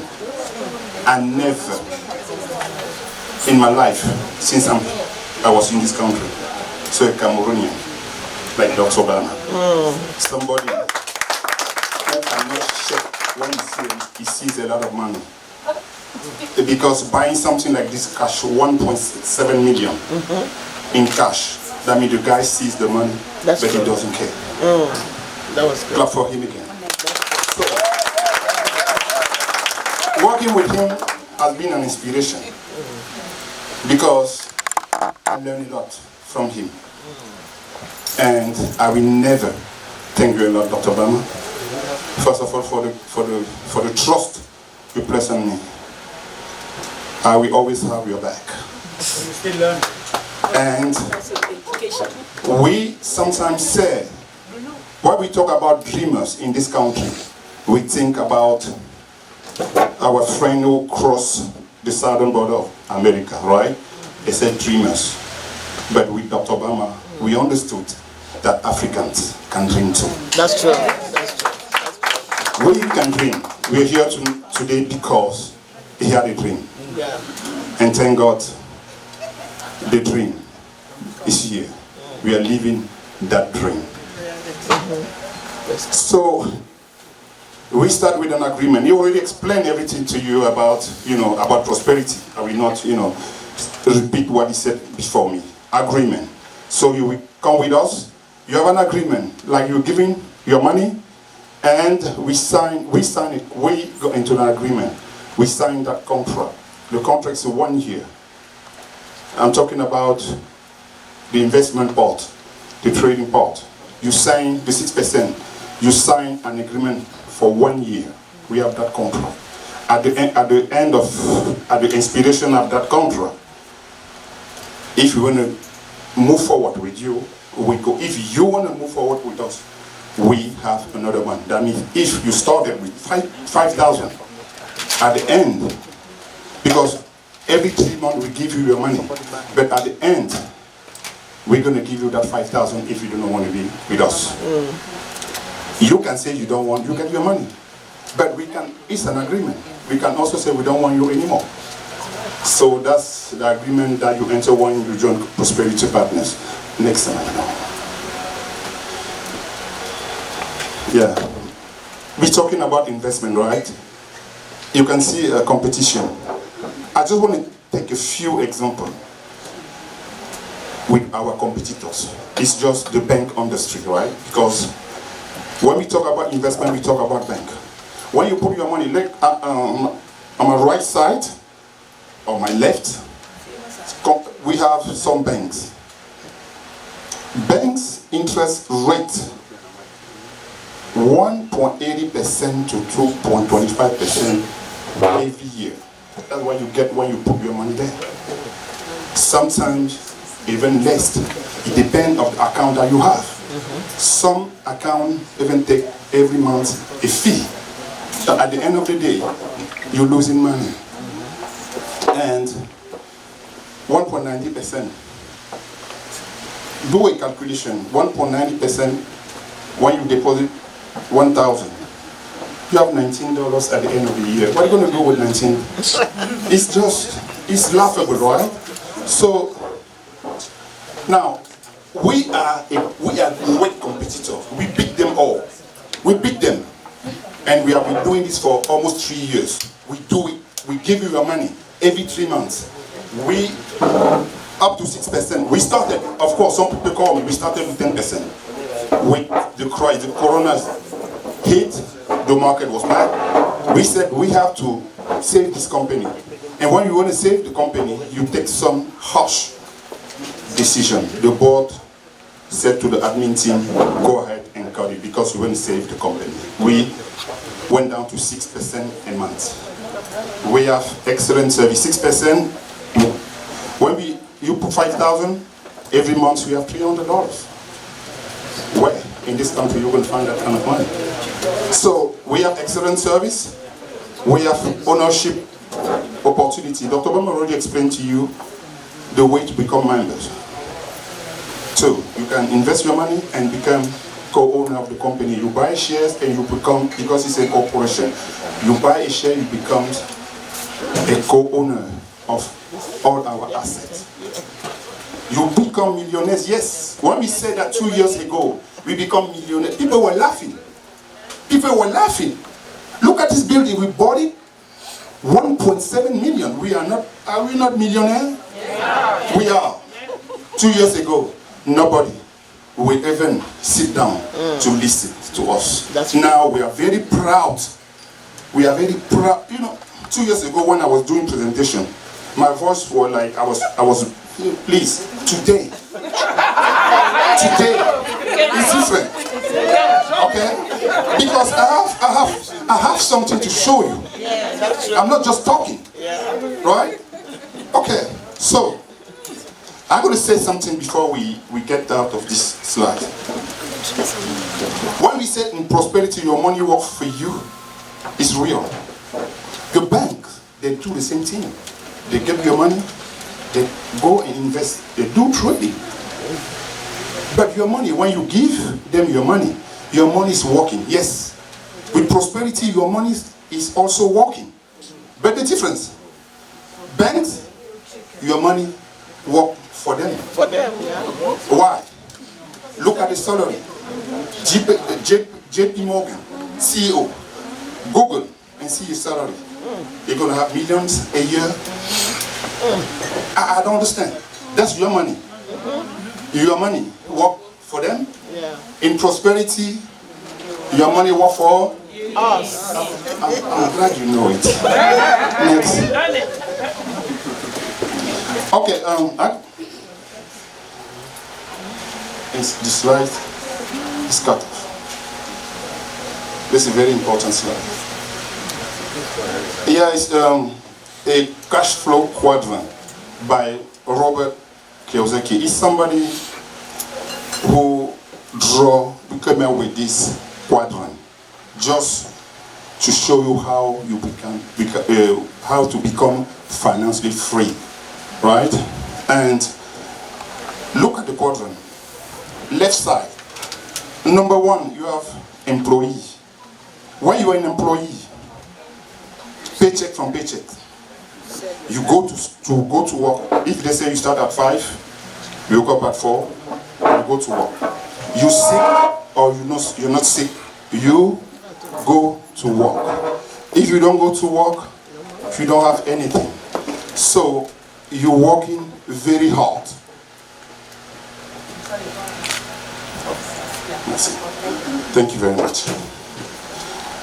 I never, in my life, since I was in this country, so a Cameroonian, like Dr. Obama. Somebody who cannot check when he sees a lot of money. Because buying something like this cash, 1.7 million in cash, that means the guy sees the money, but he doesn't care. That was good. Clap for him again. So, working with him has been an inspiration, because I learned a lot from him. And I will never thank you a lot, Dr. Obama. First of all, for the trust you place on me. I will always have your back. And we sometimes say, when we talk about dreamers in this country, we think about our friend who crossed the southern border of America, right? They said dreamers. But with Dr. Obama, we understood that Africans can dream too. That's true. We can dream. We're here today because he had a dream. Yeah. And thank God, the dream is here. We are living that dream. So we start with an agreement. He already explained everything to you about prosperity. I will not, repeat what he said before me. Agreement. So you will come with us. You have an agreement, like you're giving your money, and we sign it. We go into an agreement. We sign that contract. The contract is 1 year. I'm talking about the investment part, the trading part. You sign the 6%. You sign an agreement for 1 year. We have that contract. At the expiration of that contract, if you want to move forward with you, we go. If you want to move forward with us, we have another one. That means if you started with 5,000, at the end, because every 3 months we give you your money, but at the end, we're going to give you that 5,000 if you do not want to be with us. You can say you don't want, you get your money. But we can, it's an agreement. We can also say we don't want you anymore. So that's the agreement that you enter when you join Prosperity Partners. Next time. Yeah. We're talking about investment, right? You can see a competition. I just want to take a few examples with our competitors. It's just the bank industry, right? Because when we talk about investment, we talk about bank. When you put your money on my right side, or my left, we have some banks. Banks' interest rate 1.80% to 2.25% every year. That's what you get when you put your money there. Sometimes even less. It depends on the account that you have. Some account even take every month a fee. So at the end of the day, you're losing money. And 1.90%. Do a calculation. 1.90% when you deposit 1,000. You have $19 at the end of the year. What are you going to do with 19? It's laughable, right? So now we are great competitors. We beat them all. We beat them, and we have been doing this for almost 3 years. We do it. We give you your money every 3 months. We up to 6%. We started, of course, some people call me. We started with 10%. With the crisis, the corona hit, the market was bad. We said we have to save this company. And when you want to save the company, you take some harsh decision. The board said to the admin team, go ahead and cut it because we want to save the company. We went down to 6% a month. We have excellent service, 6%. When you put 5,000, every month we have $300. Where in this country you will find that kind of money? So we have excellent service. We have ownership opportunity. Dr. Obama already explained to you the way to become members. So you can invest your money and become co-owner of the company. You buy shares and you become, because it's a corporation, you buy a share, you become a co-owner of all our assets. You become millionaires. Yes, when we said that 2 years ago, we become millionaires, people were laughing. People were laughing. Look at this building, we bought it, 1.7 million. Are we not millionaires? Yeah. We are. 2 years ago, nobody will even sit down to listen to us. Now we are very proud. We are very proud. You know, 2 years ago when I was doing presentation, my voice was like, I was please, today is different. Okay? Because I have something to show you. I'm not just talking. Right? Okay, so I'm going to say something before we get out of this slide. When we say in prosperity, your money works for you, it's real. The banks, they do the same thing. They give you money, they go and invest, they do trading. But your money, when you give them your money is working. Yes, with prosperity, your money is also working. But the difference, banks, your money work for them. For them, yeah. Why? Look at the salary. JP Morgan, CEO, Google, and see his salary. They're going to have millions a year. I don't understand. That's your money. Your money work for them. Yeah. In prosperity, your money work for us. I'm glad you know it. Next. Okay, the slide is cut off. This is a very important slide. Here is a cash flow quadrant by Robert Kiyosaki. He's somebody who came out with this quadrant just to show you how you how to become financially free, right? And look at the quadrant. Left side. Number one, you have employee. When you are an employee, paycheck from paycheck, you go to work. If they say you start at 5, you wake up at 4, you go to work. You sick or you're not sick, you go to work. If you don't go to work, if you don't have anything, so you're working very hard. Thank you very much.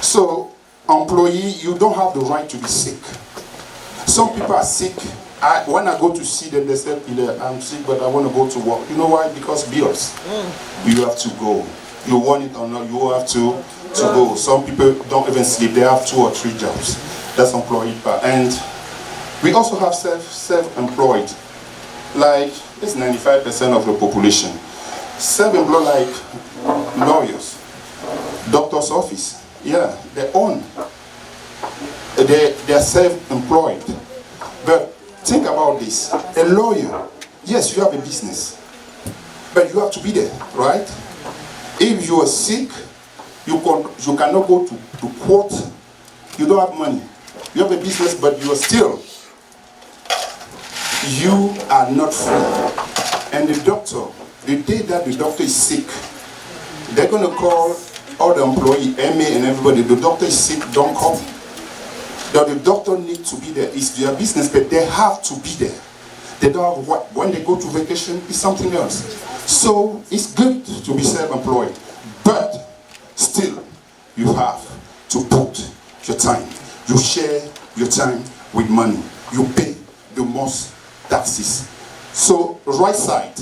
So, employee, you don't have the right to be sick. Some people are sick. When I go to see them, they say, I'm sick, but I want to go to work. You know why? Because bills. You have to go. You want it or not, you have to go. Some people don't even sleep. They have 2 or 3 jobs. That's employee part. And we also have self-employed. like it's 95% of the population. Self-employed like lawyers, doctor's office. Yeah, they own. They're self-employed. But think about this. A lawyer, yes, you have a business, but you have to be there, right? If you are sick, you cannot go to court. You don't have money. You have a business, but you are not free. And the doctor, the day that the doctor is sick, they're going to call all the employee, MA and everybody. The doctor is sick, don't come. The doctor needs to be there. It's their business, but they have to be there. They don't have what? When they go to vacation, it's something else. So it's good to be self-employed, but still, you have to put your time. You share your time with money. You pay the most taxes. So right side,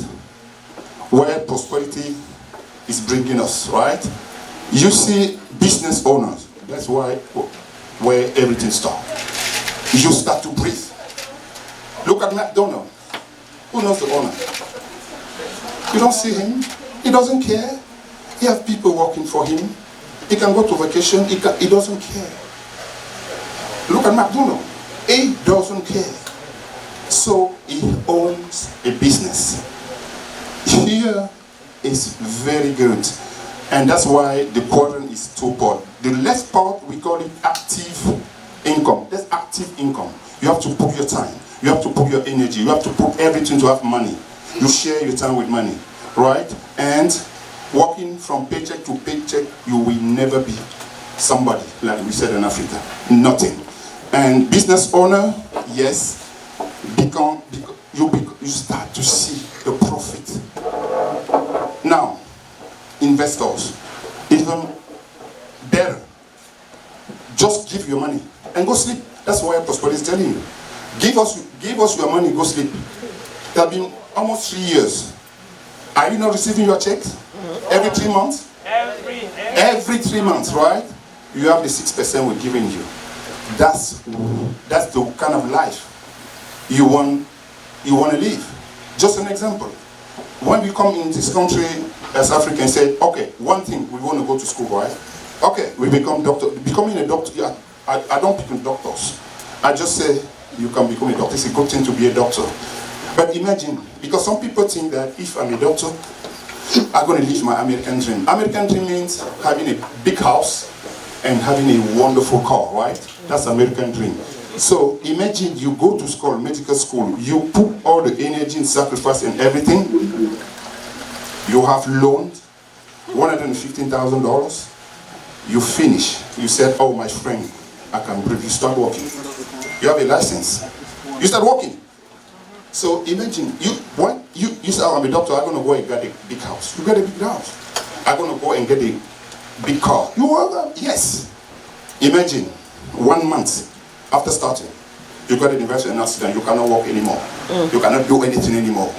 where prosperity is bringing us, right? You see business owners. That's where everything starts. You start to breathe. Look at McDonald's. Who knows the owner? You don't see him. He doesn't care. He has people working for him. He can go to vacation. He doesn't care. Look at McDonald's. He doesn't care. So he owns a business. Here is very good. And that's why the quadrant is two-part. The left part, we call it active income. That's active income. You have to put your time. You have to put your energy. You have to put everything to have money. You share your time with money, right? And working from paycheck to paycheck, you will never be somebody, like we said in Africa. Nothing. And business owner, yes, you start to see the profit. Now, investors, even better. Just give your money and go sleep. That's why prosperity is telling you. Give us your money, go sleep. It has been almost 3 years. Are you not receiving your checks every 3 months? Every 3 months, right? You have the 6% we're giving you. That's the kind of life you want to live. Just an example. When we come in this country as Africans, say, okay, one thing, we want to go to school, right? Okay, we become doctor. Becoming a doctor, yeah, I don't pick on doctors. I just say, you can become a doctor. It's a good thing to be a doctor. But imagine, because some people think that if I'm a doctor, I'm going to live my American dream. American dream means having a big house and having a wonderful car, right? That's American dream. So imagine you go to school, medical school, you put all the energy and sacrifice and everything. You have loaned $115,000. You finish. You said, oh, my friend, I can breathe. You start working. You have a license. You start working. So imagine, you say, oh, I'm a doctor, I'm going to go and get a big house. You get a big house. I'm going to go and get a big car. You want that? Yes. Imagine, 1 month after starting, you got an accident, you cannot walk anymore. You cannot do anything anymore.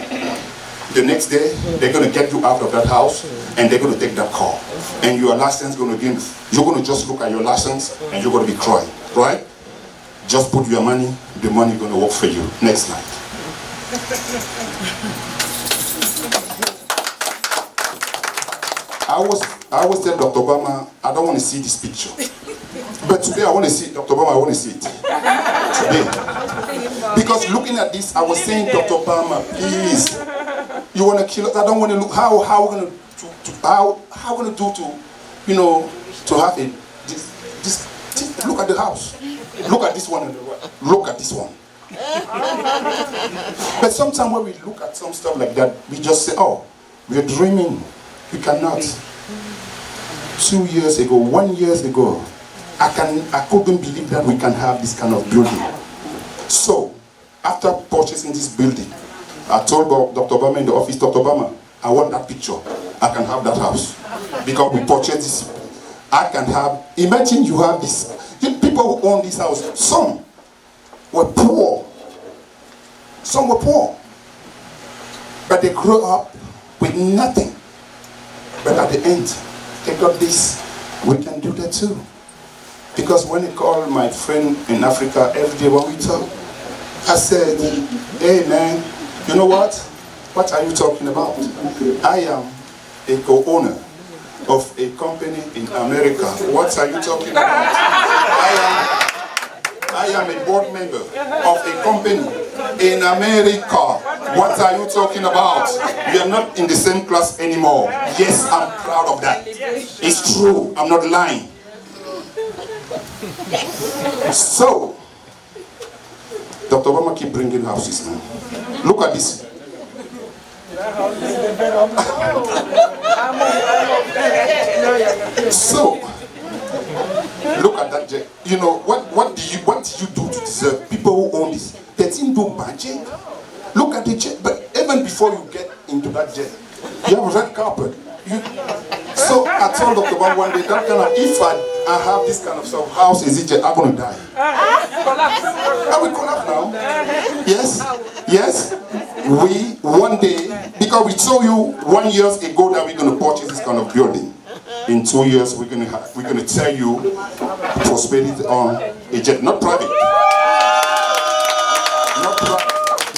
The next day, they're going to get you out of that house and they're going to take that car. And your license is going to give, you're going to just look at your license and you're going to be crying, right? Just put your money, the money is going to work for you. Next slide. I always tell Dr. Obama, I don't want to see this picture. But today I want to see Dr. Obama, I want to see it. Today. Because looking at this, I was saying, Dr. Obama, please, you want to kill us? I don't want to look, how we're going to do to, you know, to have a, this, look at the house. Look at this one on the right. Look at this one. But sometimes when we look at some stuff like that, we just say, oh, we're dreaming. We cannot. 2 years ago, 1 year ago, I couldn't believe that we can have this kind of building. So, after purchasing this building, I told Dr. Obama in the office, Dr. Obama, I want that picture. I can have that house. Because we purchased this. I can have, imagine you have this. People who own this house, some were poor. Some were poor. But they grew up with nothing. But at the end, they got this. We can do that too. Because when I call my friend in Africa every day when we talk, I said, hey man, You know what? What are you talking about? I am a co-owner of a company in America. What are you talking about? I am a board member of a company in America. What are you talking about? We are not in the same class anymore. Yes, I'm proud of that. It's true. I'm not lying. So, Dr. Obama keep bringing houses, man. Look at this. So, look at that jet. You know, what do you do to deserve people who own this? 13 do budget. Look at the jet. But even before you get into that jet, you have a red carpet. So I told Dr. Obama one day, that kind of, if I have this kind of stuff, house is it jet, I'm gonna die. I will collapse now. Yes, yes. We one day, because we told you 1 year ago that we're gonna purchase this kind of building. In 2 years, we're gonna tell you prosperity on a jet, not private,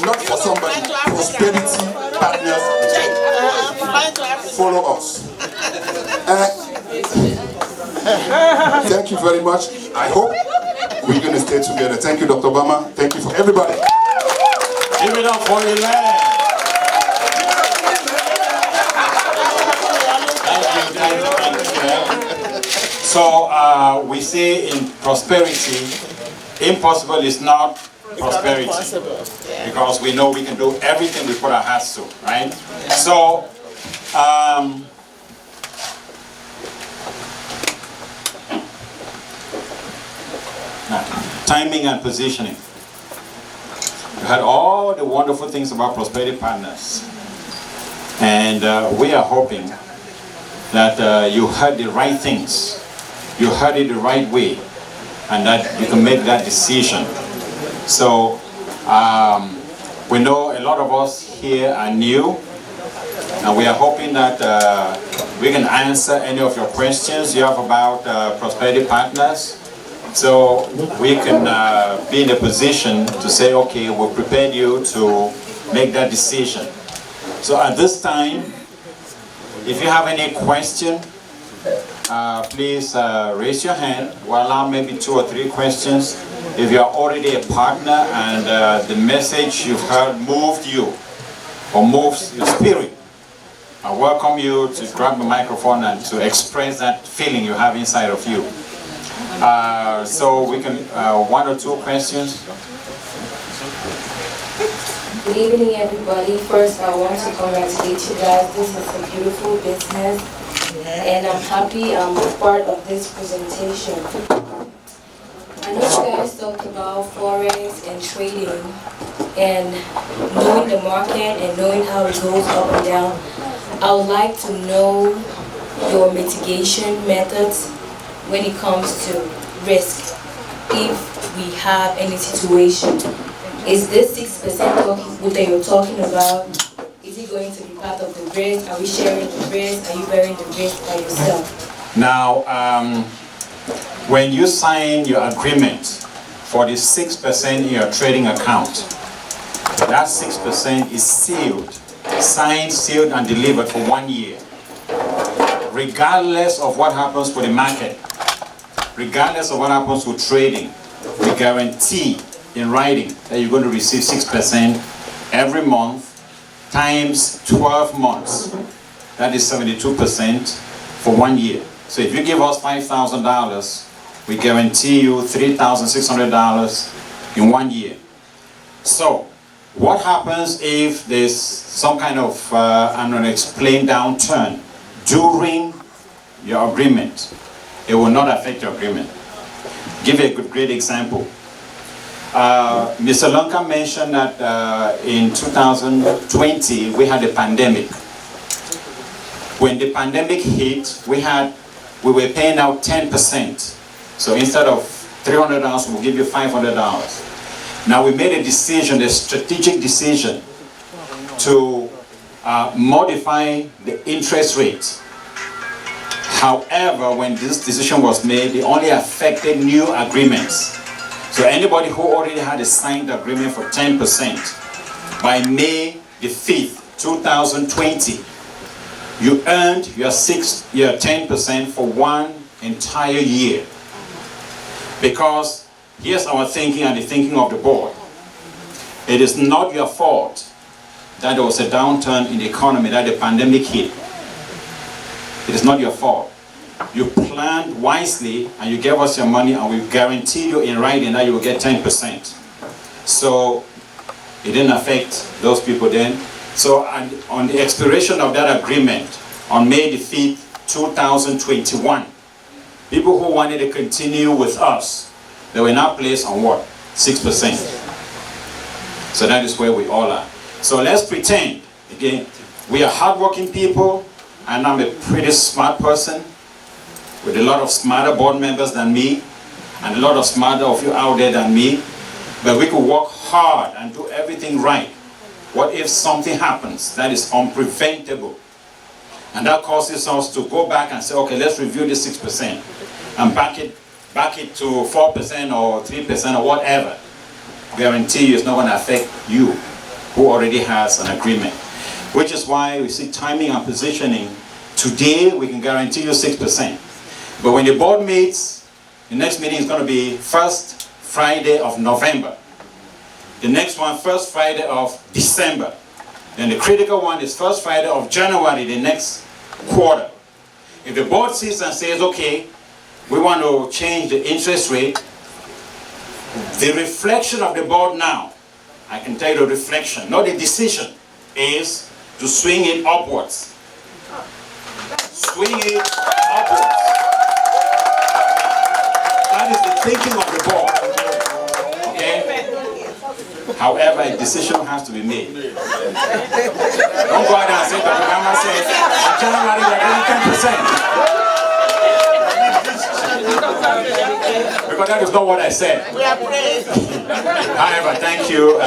not for somebody. Prosperity partners. Follow us. Thank you very much. I hope we're gonna stay together. Thank you, Dr. Obama. Thank you for everybody. Give it up for your land. So we say in prosperity, impossible is not prosperity. Because we know we can do everything we put our hearts to, right? So, timing and positioning. You heard all the wonderful things about Prosperity Partners. And we are hoping that you heard the right things, you heard it the right way, and that you can make that decision. So we know a lot of us here are new, and we are hoping that we can answer any of your questions you have about Prosperity Partners. So we can be in a position to say, okay, we've prepared you to make that decision. So at this time, if you have any question, please raise your hand. We'll allow maybe 2 or 3 questions. If you're already a partner and the message you've heard moved you or moves your spirit, I welcome you to grab the microphone and to express that feeling you have inside of you. So we can, 1 or 2 questions. Good evening, everybody. First, I want to congratulate you guys. This is a beautiful business, and I'm happy I'm part of this presentation. I know you guys talked about forex and trading, and knowing the market and knowing how it goes up and down. I would like to know your mitigation methods when it comes to risk, if we have any situation. Is this 6% that you're talking about, is it going to be part of the risk? Are we sharing the risk? Are you bearing the risk by yourself? Now, when you sign your agreement for the 6% in your trading account, that 6% is sealed, signed, sealed, and delivered for 1 year. Regardless of what happens to the market, regardless of what happens to trading, we guarantee in writing that you're going to receive 6% every month times 12 months. That is 72% for 1 year. So if you give us $5,000, we guarantee you $3,600 in 1 year. So what happens if there's some kind of unexplained downturn during your agreement? It will not affect your agreement. Give you a great example. Mr. Lunka mentioned that in 2020 we had a pandemic. When the pandemic hit, we were paying out 10%. So instead of $300, we'll give you $500. Now we made a decision, a strategic decision, to modify the interest rate. However, when this decision was made, it only affected new agreements. So anybody who already had a signed agreement for 10%, by May the 5th, 2020, you earned your 10% for one entire year. Because here's our thinking and the thinking of the board. It is not your fault that there was a downturn in the economy, that the pandemic hit. It is not your fault. You planned wisely and you gave us your money, and we guarantee you in writing that you will get 10%. So it didn't affect those people then. So on the expiration of that agreement, on May the 5th, 2021, people who wanted to continue with us, they were now placed on what? 6%. So that is where we all are. So let's pretend, again, we are hardworking people, and I'm a pretty smart person with a lot of smarter board members than me, and a lot of smarter of you out there than me. But we could work hard and do everything right. What if something happens that is unpreventable? And that causes us to go back and say, okay, let's review the 6% and back it to 4% or 3% or whatever. Guarantee you it's not going to affect you who already has an agreement. Which is why we see timing and positioning. Today we can guarantee you 6%. But when the board meets, the next meeting is going to be first Friday of November. The next one, first Friday of December. Then the critical one is first Friday of January, the next quarter. If the board sits and says, okay, we want to change the interest rate, the reflection of the board now, I can tell you the reflection, not the decision, is to swing it upwards. Swing it upwards. That is the thinking of the board. Okay? However, a decision has to be made. Don't go out and say, Dr. Gama says, in January we're getting 10%. Because that is not what I said. However, thank you.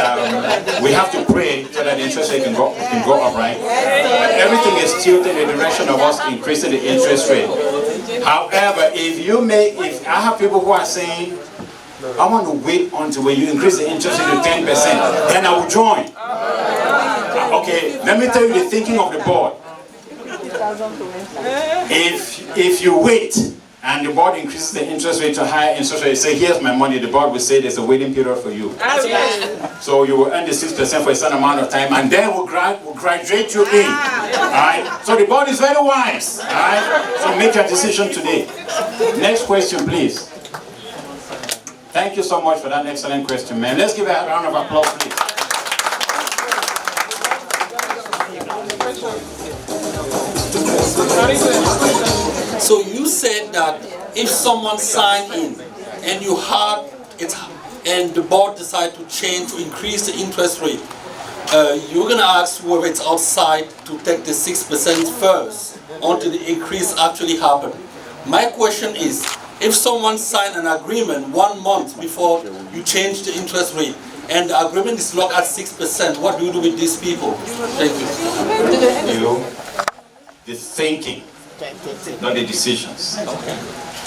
We have to pray so that the interest rate can go up, right? But everything is tilted in the direction of us increasing the interest rate. However, if I have people who are saying, I want to wait until when you increase the interest rate to 10%, then I will join. Okay, let me tell you the thinking of the board. If you wait and the board increases the interest rate to higher interest rate, say, here's my money, the board will say there's a waiting period for you. So you will earn the 6% for a certain amount of time, and then we'll graduate you in. Alright? So the board is very wise. Alright? So make your decision today. Next question, please. Thank you so much for that excellent question, man. Let's give a round of applause, please. So you said that if someone signed in and you had it, and the board decided to increase the interest rate, you're gonna ask whether it's outside to take the 6% first until the increase actually happened. My question is, if someone signed an agreement 1 month before you change the interest rate, and the agreement is locked at 6%, what do you do with these people? Thank you. The thinking, not the decisions.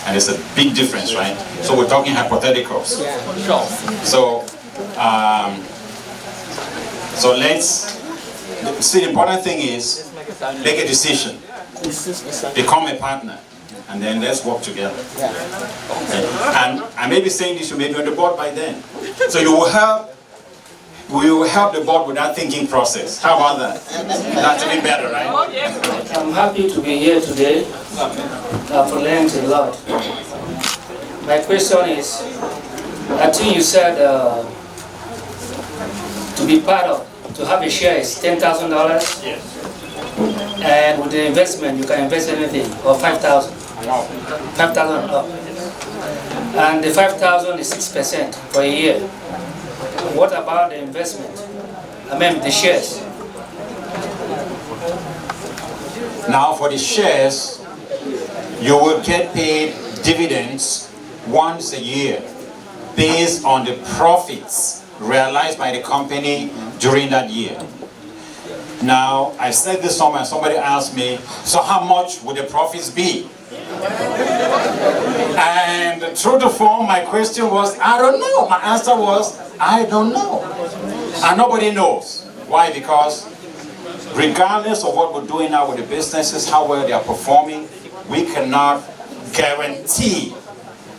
And it's a big difference, right? So we're talking hypotheticals. So let's see, the important thing is make a decision, become a partner, and then let's work together. Okay. And I may be saying this, you may be on the board by then. So we will help the board with that thinking process. How about that? That's even better, right? I'm happy to be here today for learning a lot. My question is, I think you said to be part of, to have a share is $10,000. Yes. And with the investment, you can invest anything, or 5,000. 5,000 up. And the 5,000 is 6% for a year. What about the investment? I mean the shares. Now for the shares, you will get paid dividends once a year based on the profits realized by the company during that year. Now, I said this somewhere and somebody asked me, so how much would the profits be? And through the phone, my question was, I don't know. My answer was, I don't know. And nobody knows. Why? Because regardless of what we're doing now with the businesses, how well they are performing, we cannot guarantee,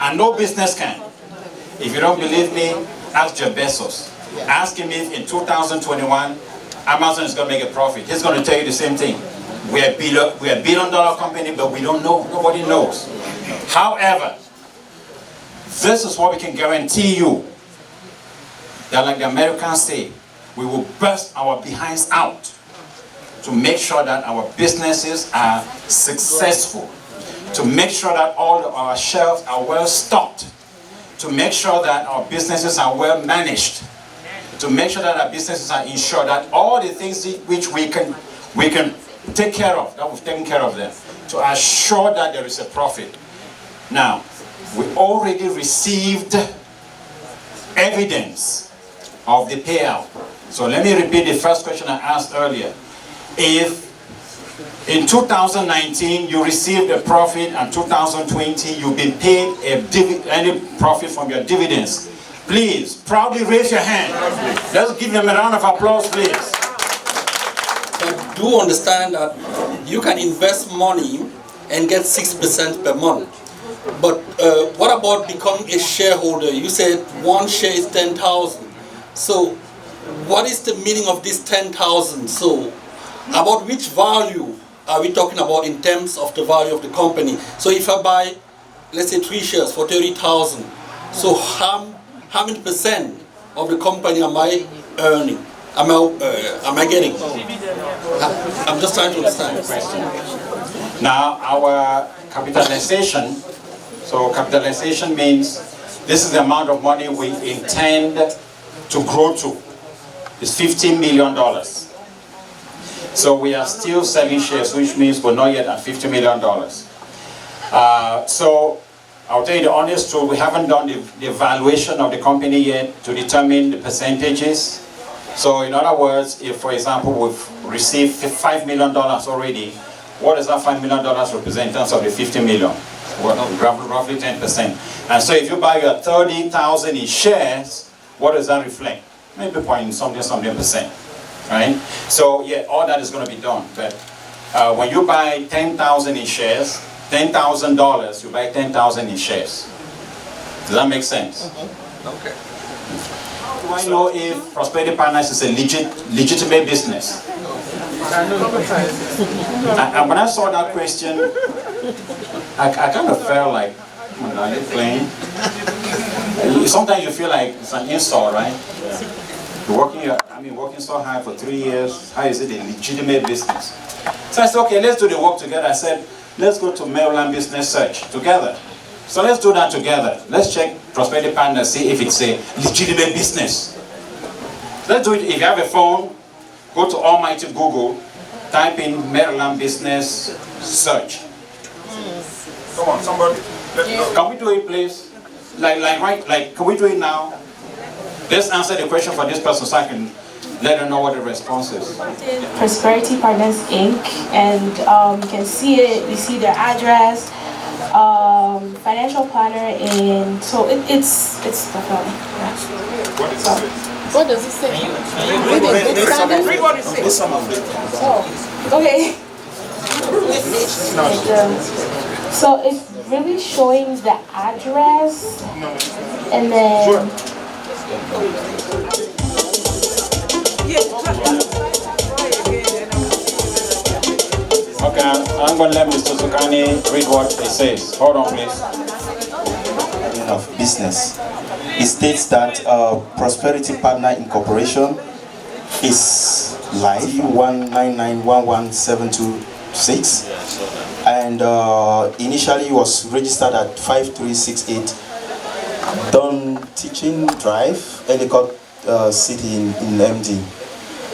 and no business can. If you don't believe me, ask Jeff Bezos. Ask him if in 2021, Amazon is going to make a profit. He's going to tell you the same thing. We're a billion-dollar company, but we don't know. Nobody knows. However, this is what we can guarantee you. That, like the Americans say, we will burst our behinds out to make sure that our businesses are successful, to make sure that all of our shelves are well stocked, to make sure that our businesses are well managed, to make sure that our businesses are insured, that all the things which we can take care of, that we've taken care of them, to assure that there is a profit. Now, we already received evidence of the payout. So let me repeat the first question I asked earlier. If in 2019 you received a profit and 2020 you've been paid any profit from your dividends, please proudly raise your hand. Let's give them a round of applause, please. But do understand that you can invest money and get 6% per month. But what about becoming a shareholder? You said one share is 10,000. So what is the meaning of this 10,000? So about which value are we talking about in terms of the value of the company? So if I buy, let's say 3 shares for 30,000, so how many percent of the company am I earning? Am I getting? I'm just trying to understand the question. Now, our capitalization, so capitalization means this is the amount of money we intend to grow to. It's $15 million. So we are still selling shares, which means we're not yet at $50 million. So I'll tell you the honest truth, we haven't done the valuation of the company yet to determine the percentages. So in other words, if for example we've received $5 million already, what does that $5 million represent in terms of the 50 million? Well, roughly 10%. And so if you buy your 30,000 in shares, what does that reflect? Maybe something percent, right? So yeah, all that is going to be done. But when you buy 10,000 in shares, $10,000, you buy 10,000 in shares. Does that make sense? Okay. Do I know if Prosperity Partners is a legitimate business? And when I saw that question, I kind of felt like, are you playing? Sometimes you feel like it's an insult, right? You're working so hard for 3 years. How is it a legitimate business? So I said, okay, let's do the work together. I said, let's go to Maryland Business Search together. So let's do that together. Let's check Prosperity Partners, see if it's a legitimate business. Let's do it. If you have a phone, go to almighty Google, type in Maryland Business Search. Come on, somebody. Can we do it, please? Can we do it now? Let's answer the question for this person so I can let her know what the response is. Prosperity Partners Inc. And you can see it. You see their address, financial planner, and so it's definitely. Yeah. What is it? What does it say? Read what it says. Oh, okay. So it's really showing the address, and then. Okay, I'm going to let Mr. Sukani read what it says. Hold on, please. Of business. It states that Prosperity Partner Incorporation is live 199117226, and initially was registered at 5368 Don Teaching Drive, Ellicott City in MD,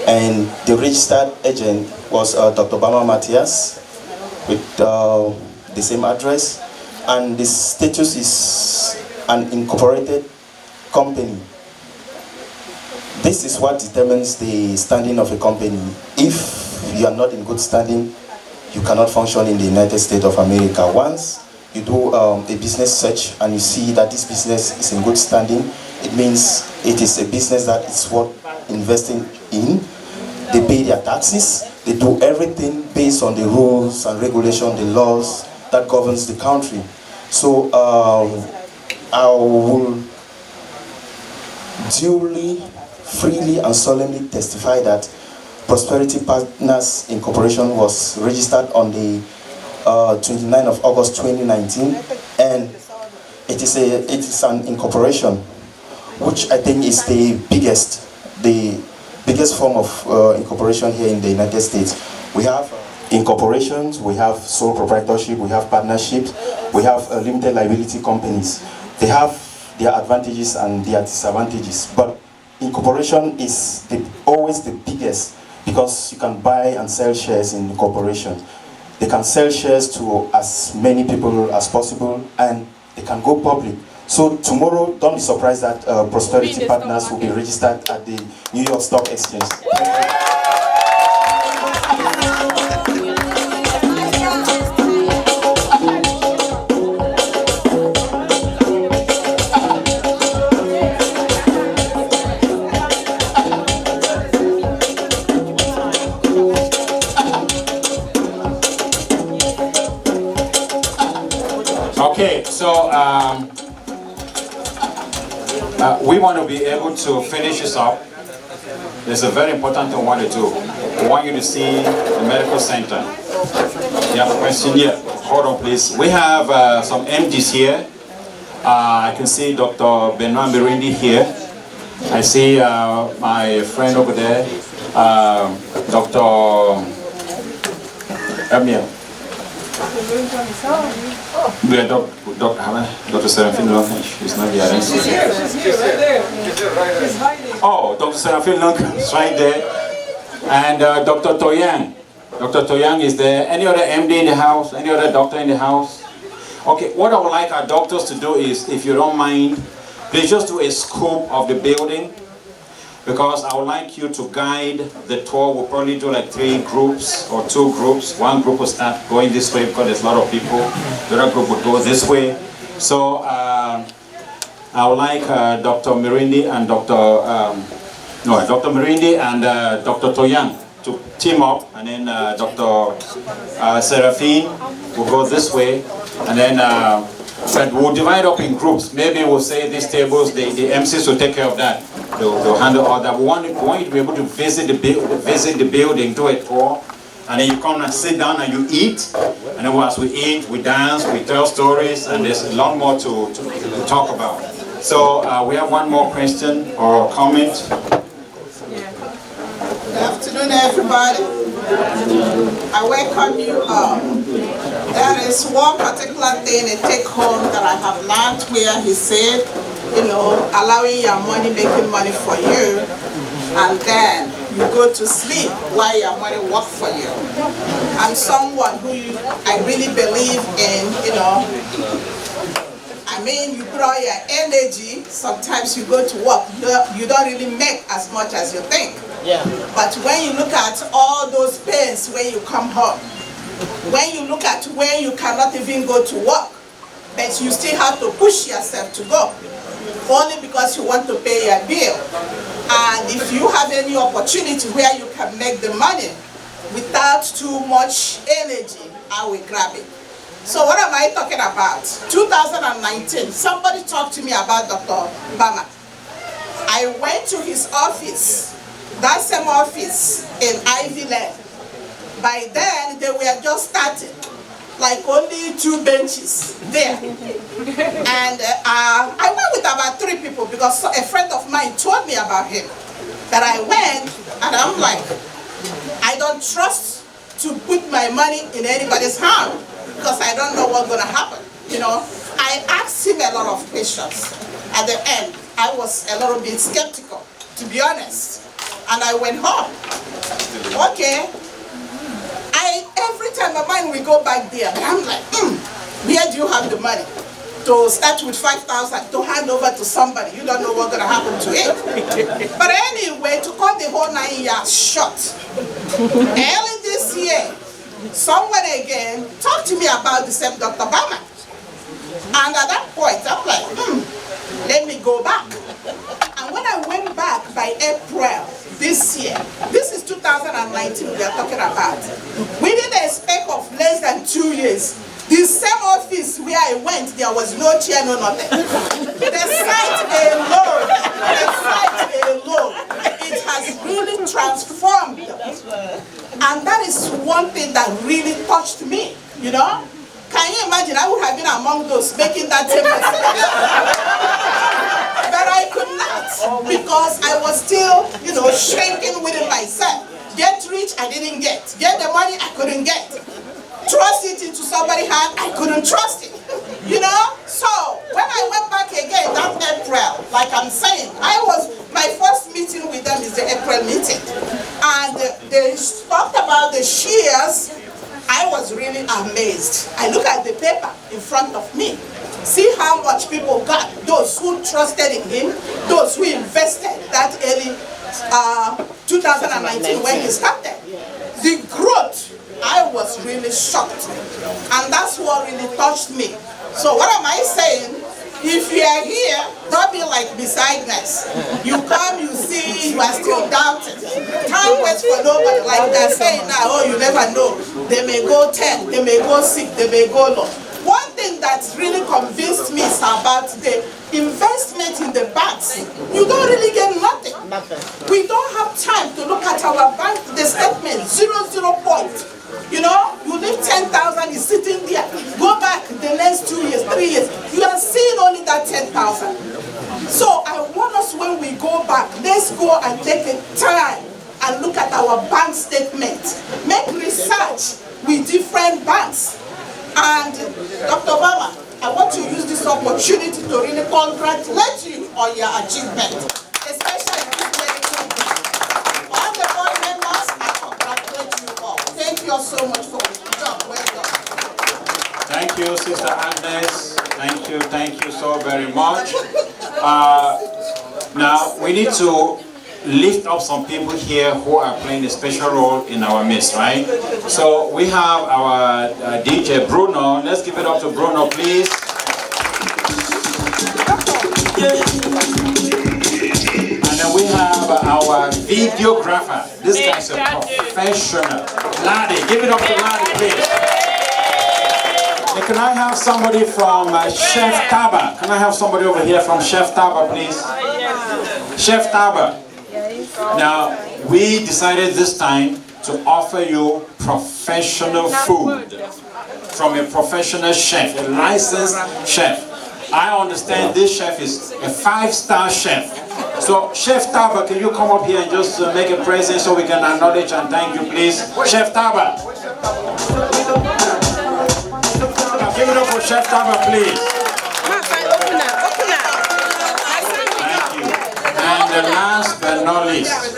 and the registered agent was Dr. Bama Matthias with the same address, and the status is an incorporated company. This is what determines the standing of a company. If you are not in good standing, you cannot function in the United States of America. Once you do a business search and you see that this business is in good standing, it means it is a business that is worth investing in. they pay their taxes, they do everything based on the rules and regulations, the laws that governs the country. So I will duly, freely and solemnly testify that Prosperity Partners Incorporation was registered on the 29th of August 2019, and it is an incorporation, which I think is the biggest form of incorporation here in the United States. We have incorporations, we have sole proprietorship, we have partnerships, we have limited liability companies. They have their advantages and their disadvantages, but incorporation is always the biggest, because you can buy and sell shares in incorporation. They can sell shares to as many people as possible, and they can go public. So tomorrow, don't be surprised that Prosperity Partners will be registered at the New York Stock Exchange. Okay, so we want to be able to finish this up. There's a very important thing we want to do. We want you to see the medical center. You have a question? Yeah, hold on please. We have some MDs here. I can see Dr. Benoit Mirindi here. I see my friend over there, Dr. Emil. Yeah, Dr. Seraphine Luncan, she's not here. She's here. She's right there. She's hiding. Oh, Dr. Seraphine Luncan is right there. And Dr. Toyang. Dr. Toyang is there. Any other MD in the house? Any other doctor in the house? Okay, what I would like our doctors to do is, if you don't mind, please just do a scope of the building, because I would like you to guide the tour. We'll probably do like 3 groups or 2 groups. One group will start going this way because there's a lot of people. The other group will go this way. So I would like Dr. Mirindi and Dr. Mirindi and Dr. Toyang to team up, and then Dr. Seraphine will go this way, and then but we'll divide up in groups. Maybe we'll say these tables, the MCs will take care of that. They'll handle all that. We want you to be able to visit the building, do a tour, and then you come and sit down and you eat. And then as we eat, we dance, we tell stories, and there's a lot more to talk about. So we have one more question or comment. Good afternoon, everybody. I welcome you all. There is one particular thing, a take home that I have learned, where he said, allowing your money, making money for you, and then you go to sleep while your money works for you. I'm someone who I really believe in, you put all your energy, sometimes you go to work, you don't really make as much as you think. Yeah. But when you look at all those pains when you come home, when you look at when you cannot even go to work, but you still have to push yourself to go, only because you want to pay your bill. And if you have any opportunity where you can make the money without too much energy, I will grab it. So what am I talking about? 2019, somebody talked to me about Dr. Bama. I went to his office, that same office in Ivy Land. By then, they were just starting, like only 2 benches there. And I went with about 3 people because a friend of mine told me about him. That I went, and I'm like, I don't trust to put my money in anybody's hand, because I don't know what's going to happen. I asked him a lot of questions. At the end, I was a little bit skeptical, to be honest. And I went home. Okay. Every time my mind will go back there, I'm like, where do you have the money? To start with 5,000, to hand over to somebody. You don't know what's going to happen to it. But anyway, to cut the whole 9 years short, early this year, someone again talked to me about the same Dr. Bama. And at that point, I'm like, let me go back. And when I went back by April this year, this is 2019, 2019 we are talking about. Within a span of less than 2 years, the same office where I went, there was no chair, no nothing. The site alone, it has really transformed. And that is one thing that really touched me, you know? Can you imagine? I would have been among those making that 10%. But I could not, because I was still, you know, shrinking within myself. Get rich, I didn't get. Get the money, I couldn't get. Trust it into somebody's hand, I couldn't trust it. You know? So, when I went back again that April, like I'm saying, my first meeting with them is the April meeting. And they talked about the shares. I was really amazed. I look at the paper in front of me. See how much people got. Those who trusted in him, those who invested that early 2019 when he started. The growth, I was really shocked. And that's what really touched me. So what am I saying? If you are here, don't be like besideness. You come, you see, you are still doubting. Time waits for nobody. Like they're saying now, oh, you never know. They may go 10, they may go 6, they may go low. One thing that really convinced me is about the investment in the banks. You don't really get nothing. We don't have time to look at our bank, the statement, 0 point. You know, you leave 10,000, is sitting there. Go back the next 2 years, 3 years. You are seeing only that 10,000. So I want us, when we go back, let's go and take a time and look at our bank statement. Make research with different banks. And Dr. Obama, I want to use this opportunity to really congratulate you on your achievement, especially in this very company. All the board members, I congratulate you all. Thank you all so much for your job. Well done. Thank you, Sister Agnes. Thank you so very much. Now, we need to lift up some people here who are playing a special role in our midst, right? So we have our DJ Bruno. Let's give it up to Bruno, please. And then we have our videographer. This guy's a professional. Ladi, give it up to Ladi, please. Can I have somebody from Chef Taba? Can I have somebody over here from Chef Taba, please? Chef Taba. Now, we decided this time to offer you professional food from a professional chef, a licensed chef. I understand this chef is a 5-star chef. So, Chef Taba, can you come up here and just make a presence so we can acknowledge and thank you, please? Chef Taba. Give it up for Chef Taba, please. And the last but not least,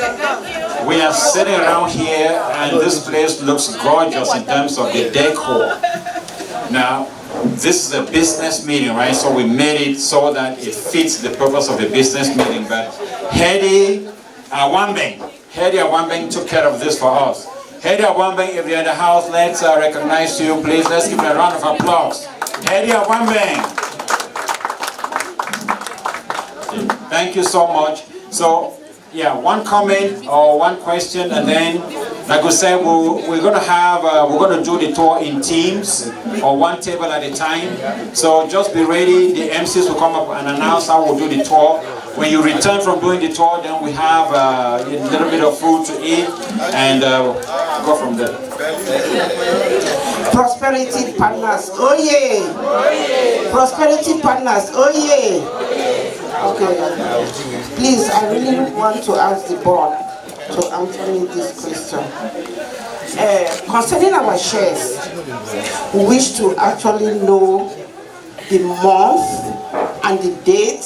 we are sitting around here and this place looks gorgeous in terms of the decor. Now, this is a business meeting, right? So we made it so that it fits the purpose of a business meeting. But Hedi Awambeng took care of this for us. Hedi Awambeng, if you're in the house, let's recognize you, please. Let's give a round of applause. Hedi Awambeng. Thank you so much. So, yeah, one comment or one question, and then, like we said, we're going to do the tour in teams or one table at a time. So just be ready. The MCs will come up and announce how we'll do the tour. When you return from doing the tour, then we have a little bit of food to eat and go from there. Prosperity partners, oh yeah! Prosperity partners, oh yeah! Okay, please, I really want to ask the board to answer me this question. Concerning our shares, we wish to actually know the month and the date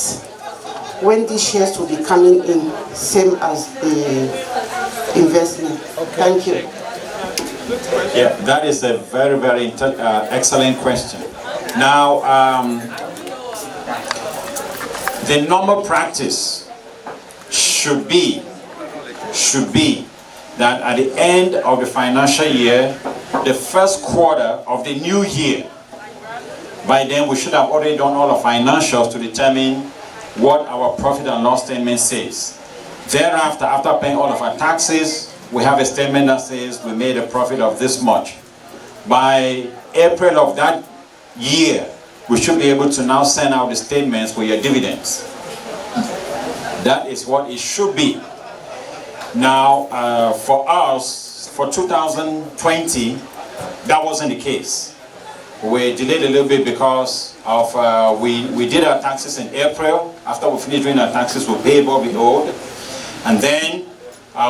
when these shares will be coming in, same as the investment. Thank you. Yeah, that is a very, very excellent question. Now, the normal practice should be that at the end of the financial year, the first quarter of the new year, by then we should have already done all the financials to determine what our profit and loss statement says. Thereafter, after paying all of our taxes, we have a statement that says we made a profit of this much. By April of that year, we should be able to now send out the statements for your dividends. That is what it should be. Now, for us, for 2020, that wasn't the case. We delayed a little bit because of we did our taxes in April. After we finished doing our taxes, we paid what we owed. And then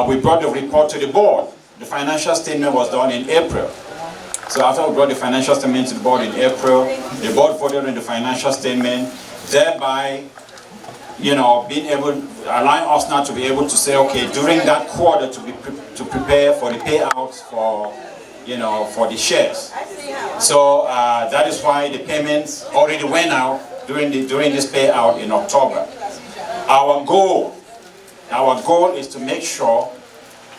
we brought the report to the board. The financial statement was done in April. So after we brought the financial statement to the board in April, the board voted on the financial statement, thereby, you know, being able, allowing us now to be able to say, okay, during that quarter to prepare for the payouts for, you know, for the shares. So that is why the payments already went out during this payout in October. Our goal is to make sure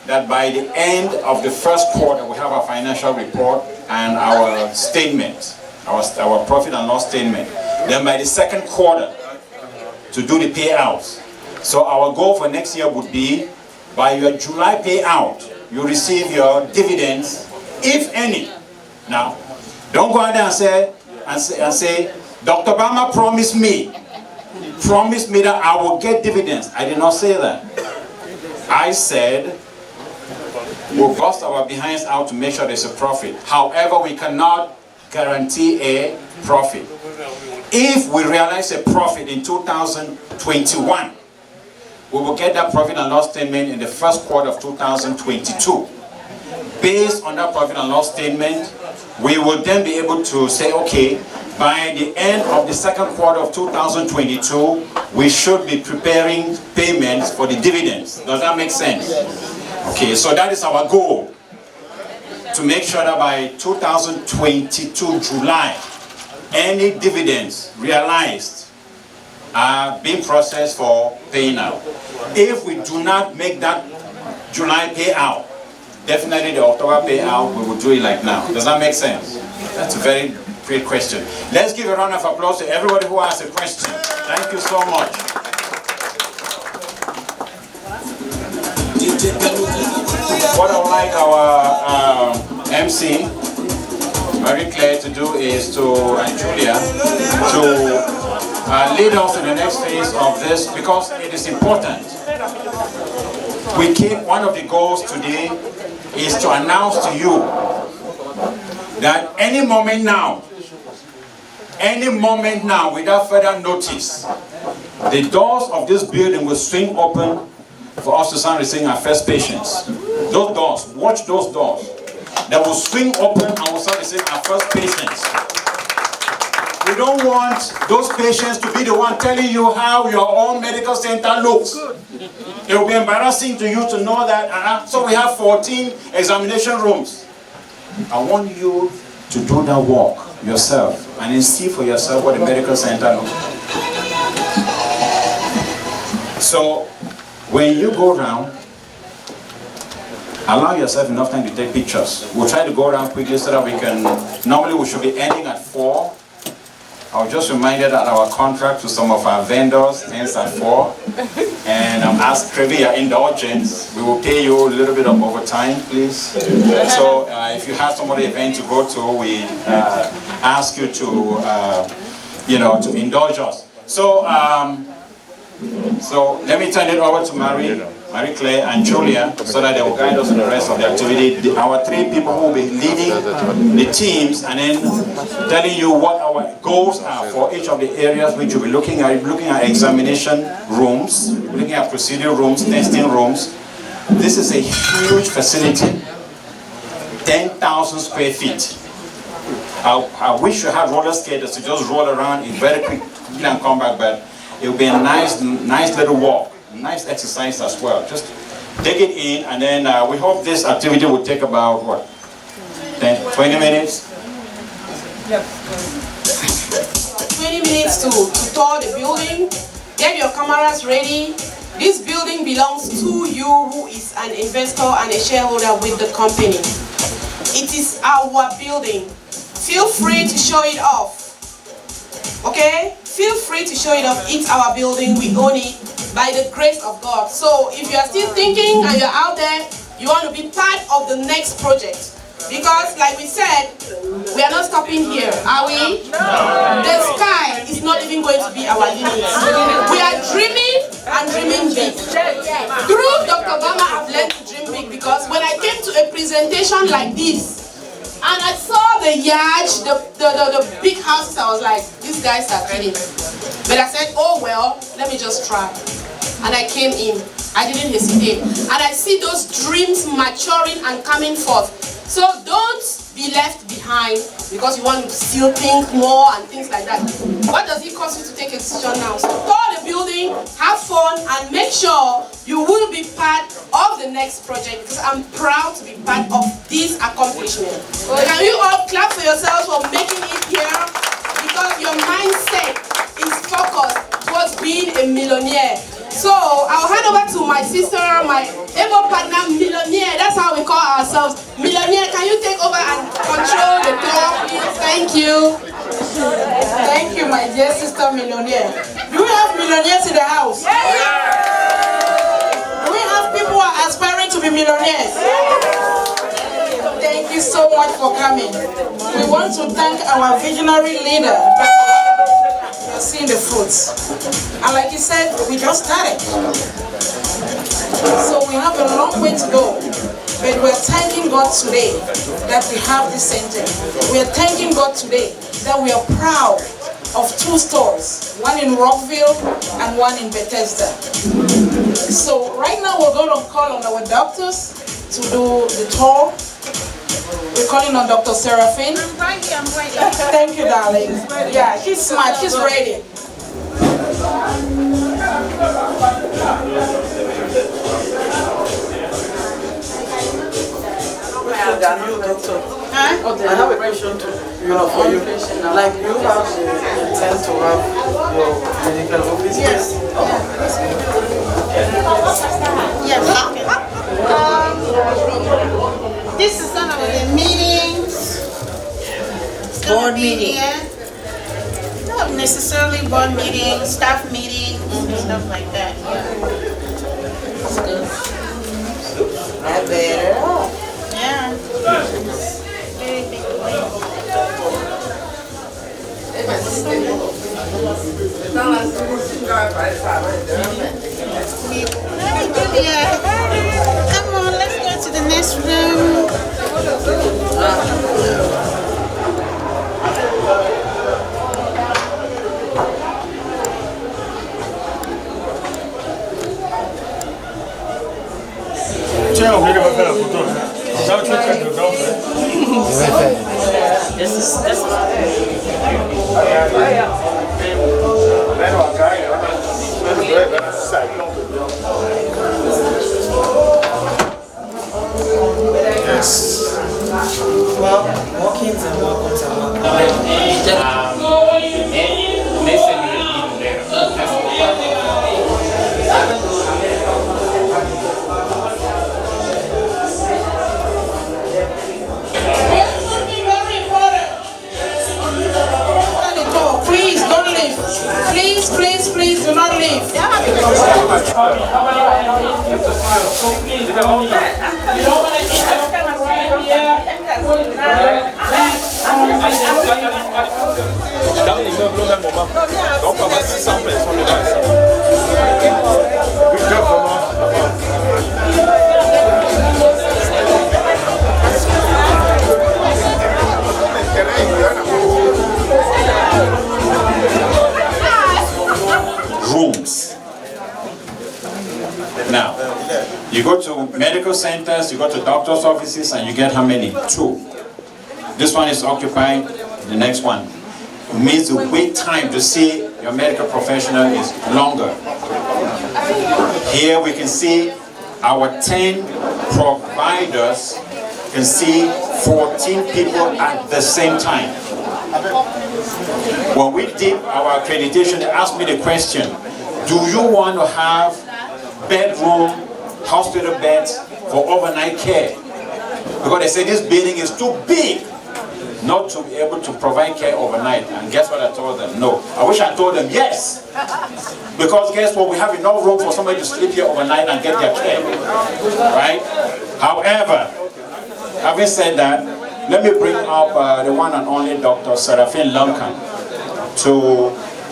that by the end of the first quarter we have our financial report and our statement, our profit and loss statement. Then by the second quarter to do the payouts. So our goal for next year would be by your July payout, you receive your dividends, if any. Now, don't go out there and say, Dr. Bama promised me that I will get dividends. I did not say that. I said we'll bust our behinds out to make sure there's a profit. However, we cannot guarantee a profit. If we realize a profit in 2021, we will get that profit and loss statement in the first quarter of 2022. Based on that profit and loss statement, we will then be able to say, okay, by the end of the second quarter of 2022, we should be preparing payments for the dividends. Does that make sense? Okay, so that is our goal, to make sure that by 2022 July, any dividends realized are being processed for paying out. If we do not make that July payout, definitely the October payout, we will do it like now. Does that make sense? That's a very great question. Let's give a round of applause to everybody who asked a question. Thank you so much. What I would like our MC, Marie Claire, to do is and Julia, to lead us to the next phase of this, because it is important. One of the goals today is to announce to you that any moment now, without further notice, the doors of this building will swing open for us to start receiving our first patients. Those doors, watch those doors. They will swing open and we'll start receiving our first patients. We don't want those patients to be the one telling you how your own medical center looks. It will be embarrassing to you to know that, so we have 14 examination rooms. I want you to do that work yourself and then see for yourself what the medical center looks like. So, when you go around, allow yourself enough time to take pictures. We'll try to go around quickly so that we can, normally we should be ending at 4. I was just reminded that our contract to some of our vendors ends at 4. And I'm asked trivia indulgence. We will pay you a little bit of overtime, please. So if you have some other event to go to, we ask you to, to indulge us. So let me turn it over to Marie Claire and Julia so that they will guide us in the rest of the activity. Our 3 people who will be leading the teams and then telling you what our goals are for each of the areas which we'll be looking at examination rooms, looking at procedure rooms, testing rooms. This is a huge facility, 10,000 square feet. I wish you had roller skaters to just roll around it very quickly and come back, but it will be a nice little walk, nice exercise as well. Just take it in, and then we hope this activity will take about, 20 minutes? Yep. 20 minutes to tour the building. Get your cameras ready. This building belongs to you, who is an investor and a shareholder with the company. It is our building. Feel free to show it off. Okay? Feel free to show it off. It's our building. We own it by the grace of God. So if you are still thinking and you're out there, you want to be part of the next project. Because, like we said, we are not stopping here, are we? No. The sky is not even going to be our limit. We are dreaming and dreaming big. Through Dr. Obama, I've learned to dream big because when I came to a presentation like this, and I saw the yard, the big houses, I was like, these guys are kidding. But I said, oh well, let me just try. And I came in. I didn't hesitate. And I see those dreams maturing and coming forth. So don't be left behind because you want to still think more and things like that. What does it cost you to take a decision now? So call the building, have fun, and make sure you will be part of the next project because I'm proud to be part of this accomplishment. Can you all clap for yourselves for making it here? Because your mindset is focused towards being a millionaire. So I'll hand over to my sister, my able partner, millionaire. That's how we call ourselves. Millionaire, can you take over and control the door, please? Thank you. Thank you, my dear sister, millionaire. Do we have millionaires in the house? Do we have people who are aspiring to be millionaires? Thank you so much for coming. We want to thank our visionary leader. You're seeing the fruits. And like you said, we just started. So we have a long way to go. But we're thanking God today that we have this center. We're thanking God today that we are proud of 2 stores, one in Rockville and one in Bethesda. So right now we're going to call on our doctors to do the tour. We're calling on Dr. Seraphine. I'm right here. Thank you, darling. Yeah, she's smart. She's ready. I have a question for you. Like you have the intent to have your medical office? Yes. This is one of the meetings. Board meeting. Not necessarily board meeting, staff meeting, stuff like that. It's good. I better. Yeah. Very big. Yeah. Come on, let's go to the next room. Tiens, on va faire la photo. Ça, tu fais le grand frère. This is Yes. Well, walk-ins and welcomes and welcomes. Please don't leave. Please do not leave. Dans l'immeuble au même moment. Donc on va 600 personnes là. Rooms. Now, you go to medical centers, you go to doctor's offices, and you get how many? 2. This one is occupied, the next one. It means the wait time to see your medical professional is longer. Here we can see our 10 providers can see 14 people at the same time. When we did our accreditation, they asked me the question, do you want to have bedroom, hospital beds for overnight care? Because they said this building is too big not to be able to provide care overnight. And guess what I told them? No. I wish I told them yes. Because guess what? We have enough room for somebody to sleep here overnight and get their care. Right? However, having said that, let me bring up the one and only Dr. Seraphine Luncan.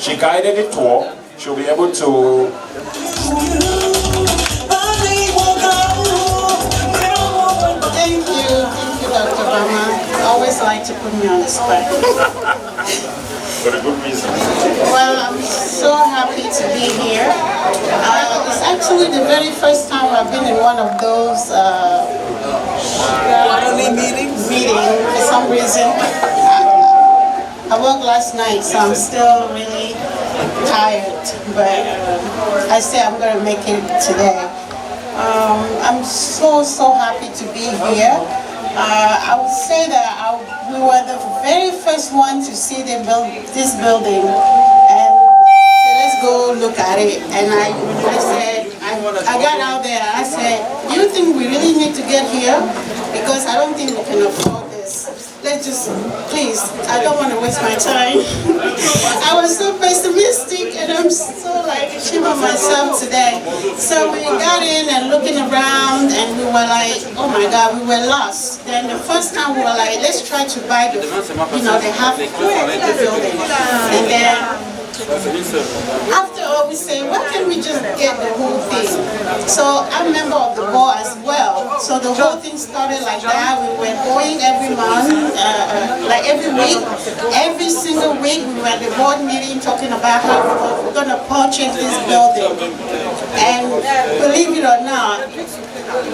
She guided the tour. She'll be able to... Thank you, Dr. Bama. I always like to put me on the spot. For a good reason. Well, I'm so happy to be here. It's actually the very first time I've been in one of those meetings. For some reason. I worked last night, so I'm still really tired, but I say I'm going to make it today. I'm so happy to be here. I would say that we were the very first one to see this building and say, let's go look at it. And I said, I got out there and I said, do you think we really need to get here? Because I don't think we can afford this. Let's just, please, I don't want to waste my time. I was so pessimistic and I'm so ashamed of myself today. So we got in and looking around and we were like, oh my God, we were lost. Then the first time we were like, let's try to buy the half the building. And then after all, we say, why can't we just get the whole thing? So I'm a member of the board as well. So the whole thing started like that. We were going every month, like every week. Every single week we were at the board meeting talking about how we're going to purchase this building. And believe it or not,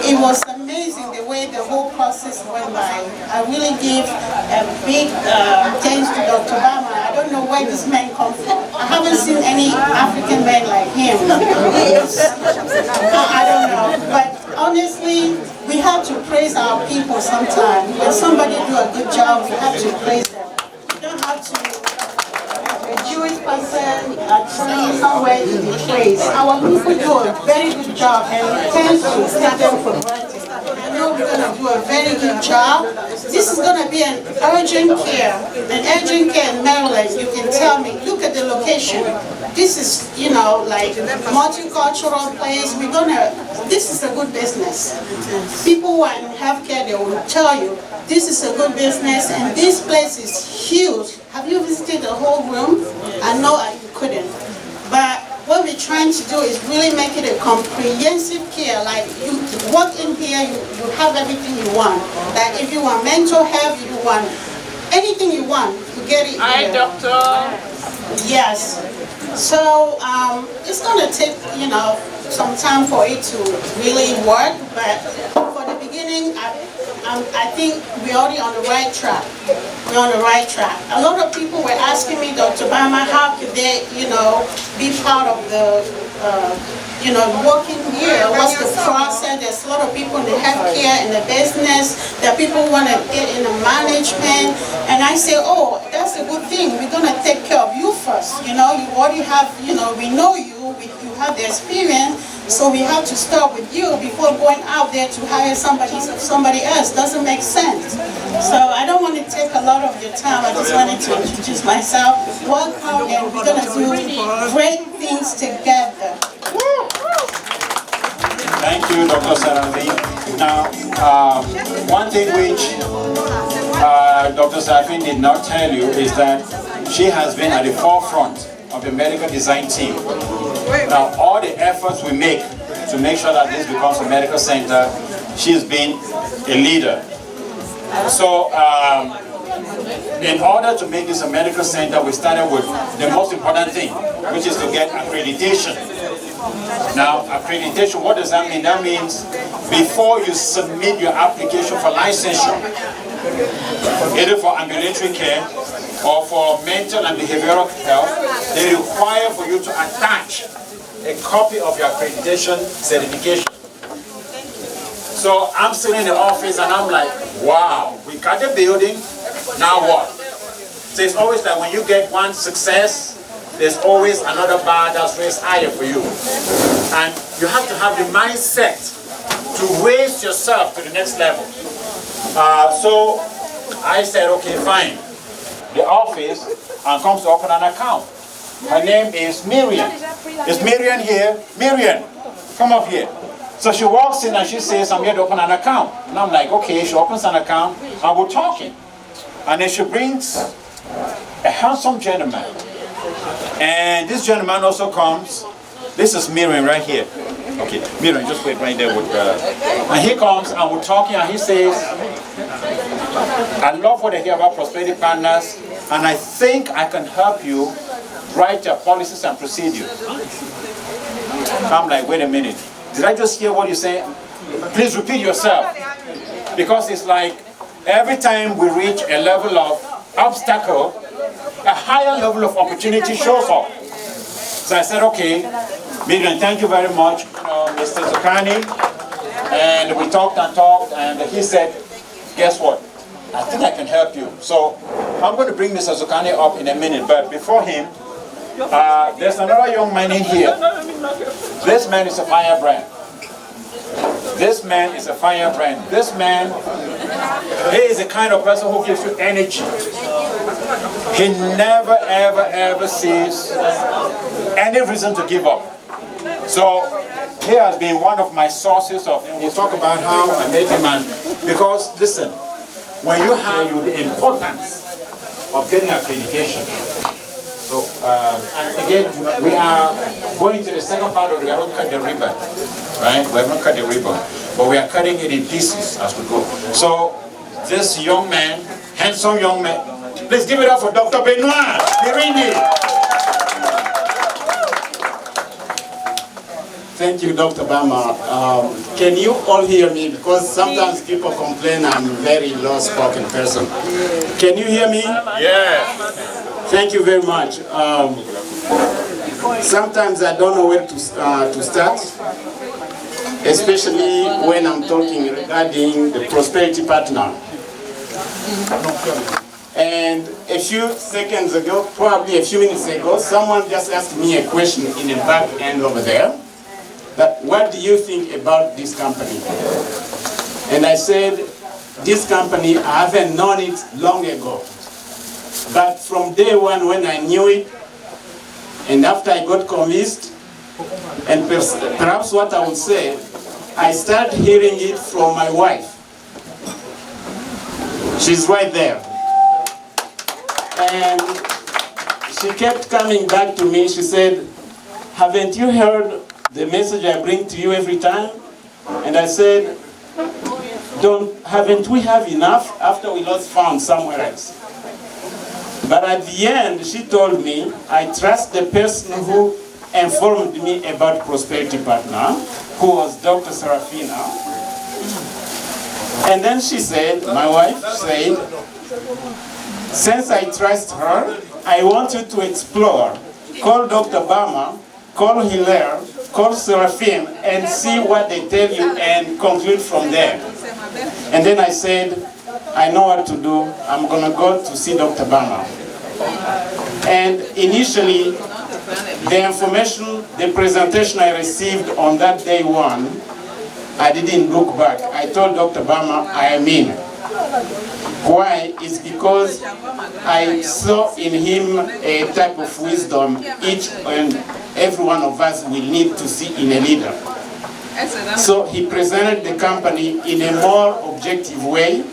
it was amazing the way the whole process went by. I really give a big thanks to Dr. Bama. I don't know where this man comes from. I haven't seen any African man like him. I don't know. But honestly, we have to praise our people sometimes. When somebody do a good job, we have to praise them. We don't have to... A Jewish person actually somewhere to be praised. Our people do a very good job and we tend to take them for granted. I know we're going to do a very good job. This is going to be an urgent care in Maryland. You can tell me, look at the location. This is, like a multicultural place. This is a good business. People who are in healthcare, they will tell you, this is a good business and this place is huge. Have you visited the whole room? I know you couldn't. But what we're trying to do is really make it a comprehensive care. Like you walk in here, you have everything you want. Like if you want mental health, you want anything you want, you get it here. Hi, doctor. Yes. So it's going to take, some time for it to really work. But for the beginning, I think we're already on the right track. We're on the right track. A lot of people were asking me, Dr. Bama, how could they, be part of the, working here? What's the process? There's a lot of people in the healthcare, in the business, that people want to get in the management. And I say, oh, that's a good thing. We're going to take care of you first. You already have, we know you have the experience. So we have to start with you before going out there to hire somebody else. Doesn't make sense. So I don't want to take a lot of your time. I just wanted to introduce myself. Welcome, and we're going to do great things together. Thank you, Dr. Seraphine. Now, one thing which Dr. Seraphine did not tell you is that she has been at the forefront of the medical design team. Now, all the efforts we make to make sure that this becomes a medical center, she's been a leader. So, in order to make this a medical center, we started with the most important thing, which is to get accreditation. Now, accreditation, what does that mean? That means before you submit your application for licensure, either for ambulatory care or for mental and behavioral health, they require for you to attach a copy of your accreditation certification. So I'm sitting in the office and I'm like, wow, we got the building, now what? So it's always like when you get one success, there's always another bar that's raised higher for you. And you have to have the mindset to raise yourself to the next level. So I said, okay, fine. The office comes to open an account. Her name is Miriam. Is Miriam here? Miriam, come up here. So she walks in and she says, I'm here to open an account. And I'm like, okay, she opens an account and we're talking. And then she brings a handsome gentleman. And this gentleman also comes. This is Miriam right here. Okay, Miriam, just wait right there with and he comes and we're talking and he says, I love what I hear about Prosperity Partners and I think I can help you write your policies and procedures. I'm like, wait a minute. Did I just hear what you say? Please repeat yourself. Because it's like every time we reach a level of obstacle, a higher level of opportunity shows up. So I said, okay, Miriam, thank you very much, Mr. Zokani. And we talked and he said, guess what? I think I can help you. So I'm going to bring Mr. Zokani up in a minute, but before him, there's another young man in here. This man is a firebrand. This man is a firebrand. This man, he is the kind of person who gives you energy. He never, ever, ever sees any reason to give up. So he has been one of my sources of, we'll talk about how I made him man. Because listen, when you have the importance of getting accreditation. So again, we are going to the second part of it. We haven't cut the ribbon, right? We haven't cut the ribbon, but we are cutting it in pieces as we go. So this young man, handsome young man, please give it up for Dr. Benoit Birini. Thank you, Dr. Bama. Can you all hear me? Because sometimes people complain I'm a very low-spoken person. Can you hear me? Yeah. Thank you very much. Sometimes I don't know where to start, especially when I'm talking regarding the Prosperity Partner. And a few seconds ago, probably a few minutes ago, someone just asked me a question in the back end over there. That what do you think about this company? And I said, this company, I haven't known it long ago. But from day one when I knew it, and after I got convinced, and perhaps what I would say, I started hearing it from my wife. She's right there. And she kept coming back to me. She said, haven't you heard the message I bring to you every time? And I said, haven't we have enough after we lost found somewhere else? But at the end, she told me, I trust the person who informed me about Prosperity Partner, who was Dr. Serafina. And then she said, my wife said, since I trust her, I want you to explore. Call Dr. Bama, call Hilaire, call Seraphine, and see what they tell you and conclude from there. And then I said, I know what to do. I'm going to go to see Dr. Bama. And initially, the information, the presentation I received on that day one, I didn't look back. I told Dr. Bama, I am in. Why? It's because I saw in him a type of wisdom each and every one of us will need to see in a leader. So he presented the company in a more objective way,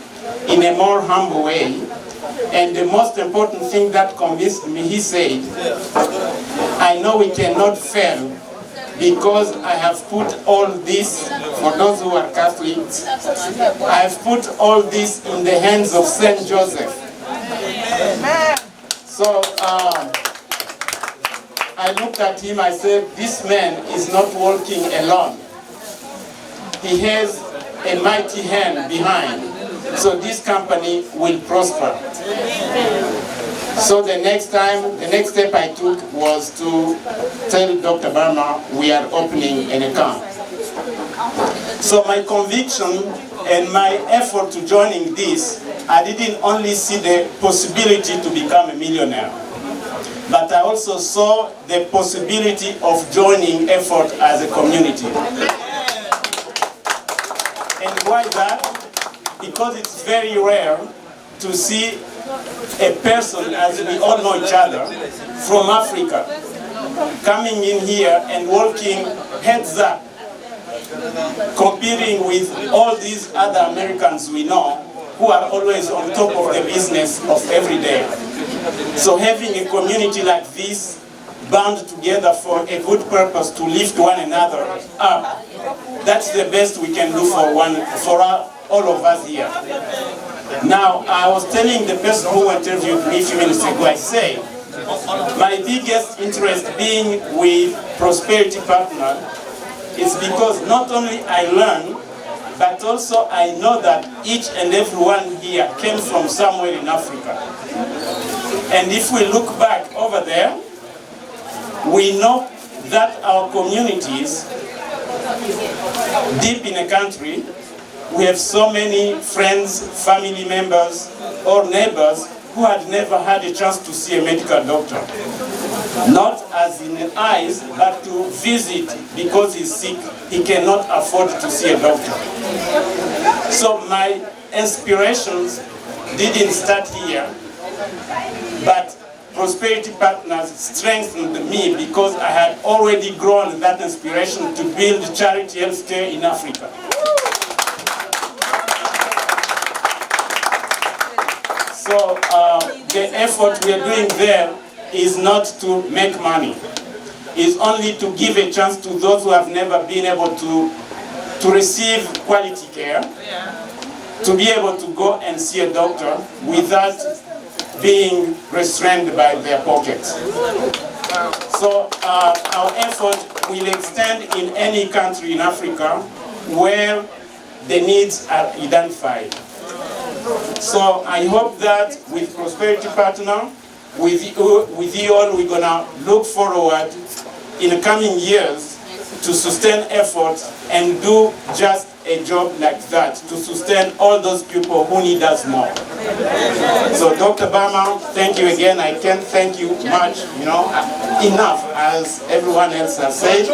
in a more humble way, and the most important thing that convinced me, he said, I know we cannot fail because I have put all this, for those who are Catholics, I have put all this in the hands of Saint Joseph. So I looked at him, I said, this man is not walking alone. He has a mighty hand behind. So this company will prosper. So the next step I took was to tell Dr. Bama we are opening an account. So my conviction and my effort to joining this, I didn't only see the possibility to become a millionaire, but I also saw the possibility of joining effort as a community. And why that? Because it's very rare to see a person, as we all know each other, from Africa, coming in here and working heads up competing with all these other Americans we know who are always on top of the business of every day. So having a community like this bound together for a good purpose to lift one another up, that's the best we can do for all of us here. Now, I was telling the person who interviewed me a few minutes ago, I say, my biggest interest being with Prosperity Partner is because not only I learn, but also I know that each and every one here came from somewhere in Africa. And if we look back over there, we know that our communities, deep in a country, we have so many friends, family members, or neighbors who had never had a chance to see a medical doctor. Not as in the eyes, but to visit because he's sick, he cannot afford to see a doctor. So my inspirations didn't start here, but Prosperity Partners strengthened me because I had already grown that inspiration to build charity healthcare in Africa. So the effort we are doing there is not to make money. It's only to give a chance to those who have never been able to receive quality care, to be able to go and see a doctor without being restrained by their pockets. So our effort will extend in any country in Africa where the needs are identified. So I hope that with Prosperity Partner, with you all, we're gonna look forward in the coming years to sustain efforts and do just a job like that, to sustain all those people who need us more. So Dr. Bama, thank you again. I can't thank you much, enough as everyone else has said,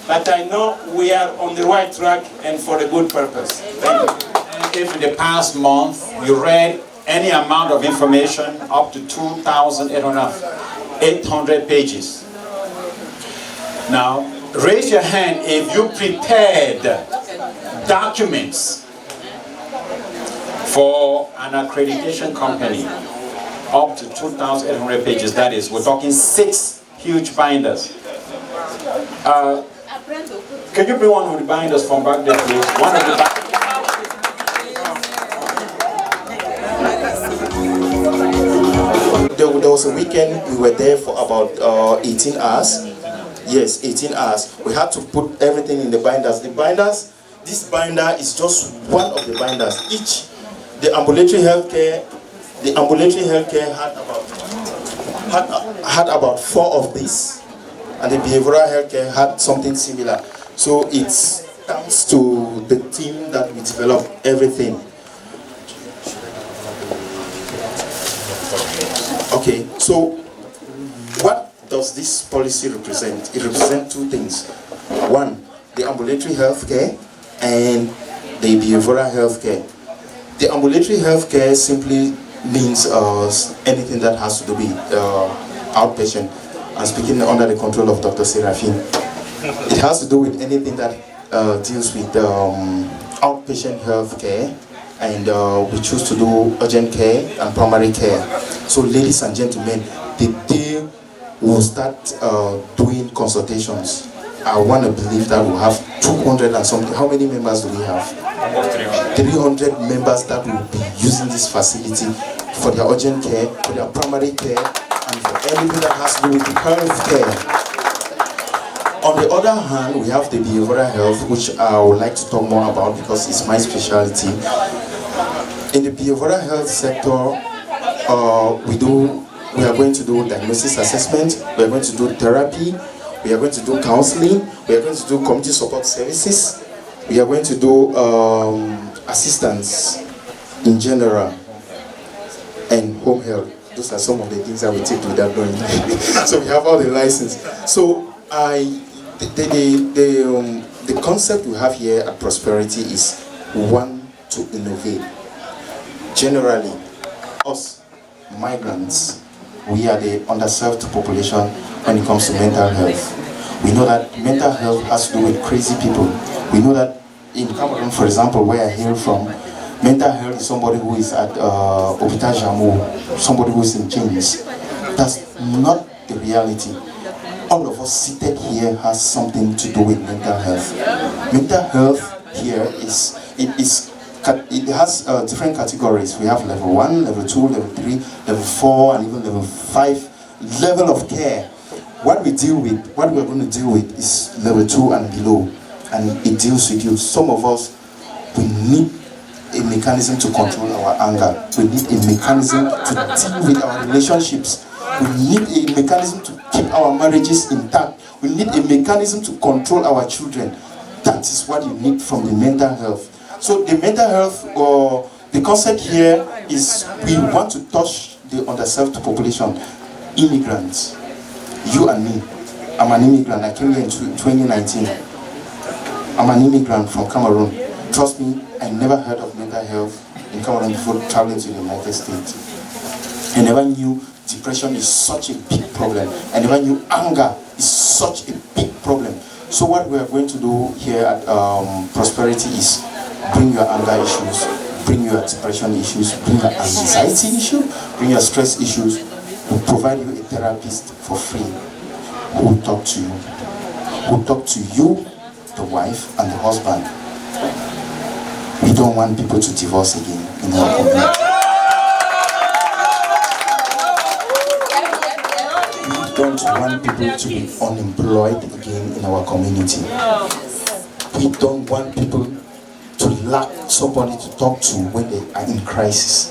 but I know we are on the right track and for a good purpose. Thank you. If in the past month you read any amount of information up to 2,800 pages. Now, raise your hand if you prepared documents for an accreditation company up to 2,800 pages. That is, we're talking 6 huge binders. Can you bring one of the binders from back there, please? One of the binders. There was a weekend, we were there for about 18 hours. Yes, 18 hours. We had to put everything in the binders. The binders, this binder is just one of the binders. The ambulatory healthcare had about 4 of these, and the behavioral healthcare had something similar. So it's thanks to the team that we developed everything. Okay, so what does this policy represent? It represents 2 things. One, the ambulatory healthcare and the behavioral healthcare. The ambulatory healthcare simply means anything that has to do with outpatient. I'm speaking under the control of Dr. Seraphine. It has to do with anything that deals with outpatient healthcare, and we choose to do urgent care and primary care. So ladies and gentlemen, the day we'll start doing consultations, I want to believe that we'll have 200 and something. How many members do we have? 300 members that will be using this facility for their urgent care, for their primary care, and for everything that has to do with health care. On the other hand, we have the behavioral health, which I would like to talk more about because it's my specialty. In the behavioral health sector, we are going to do diagnosis assessment, we are going to do therapy, we are going to do counseling, we are going to do community support services, we are going to do assistance in general, and home health. Those are some of the things that we take without knowing. So we have all the license. So the concept we have here at Prosperity is one, to innovate. Generally, us migrants, we are the underserved population when it comes to mental health. We know that mental health has to do with crazy people. We know that in Cameroon, for example, where I hail from, mental health is somebody who is at Hôpital Jameau, somebody who is in chains. That's not the reality. All of us seated here has something to do with mental health. Mental health here it has different categories. We have level 1, level 2, level 3, level 4, and even level 5 level of care. What we're going to deal with is level 2 and below, and it deals with you. Some of us, we need a mechanism to control our anger. We need a mechanism to deal with our relationships. We need a mechanism to keep our marriages intact. We need a mechanism to control our children. That is what you need from the mental health. So the mental health, or the concept here is we want to touch the underserved population, immigrants. You and me. I'm an immigrant. I came here in 2019. I'm an immigrant from Cameroon. Trust me, I never heard of mental health in Cameroon before traveling to the United States. I never knew depression is such a big problem. I never knew anger is such a big problem. So what we are going to do here at Prosperity is bring your anger issues, bring your depression issues, bring your anxiety issue, bring your stress issues. We'll provide you a therapist for free who will talk to you. Who will talk to you, the wife, and the husband. We don't want people to divorce again in our community. We don't want people to be unemployed again in our community. We don't want people to lack somebody to talk to when they are in crisis.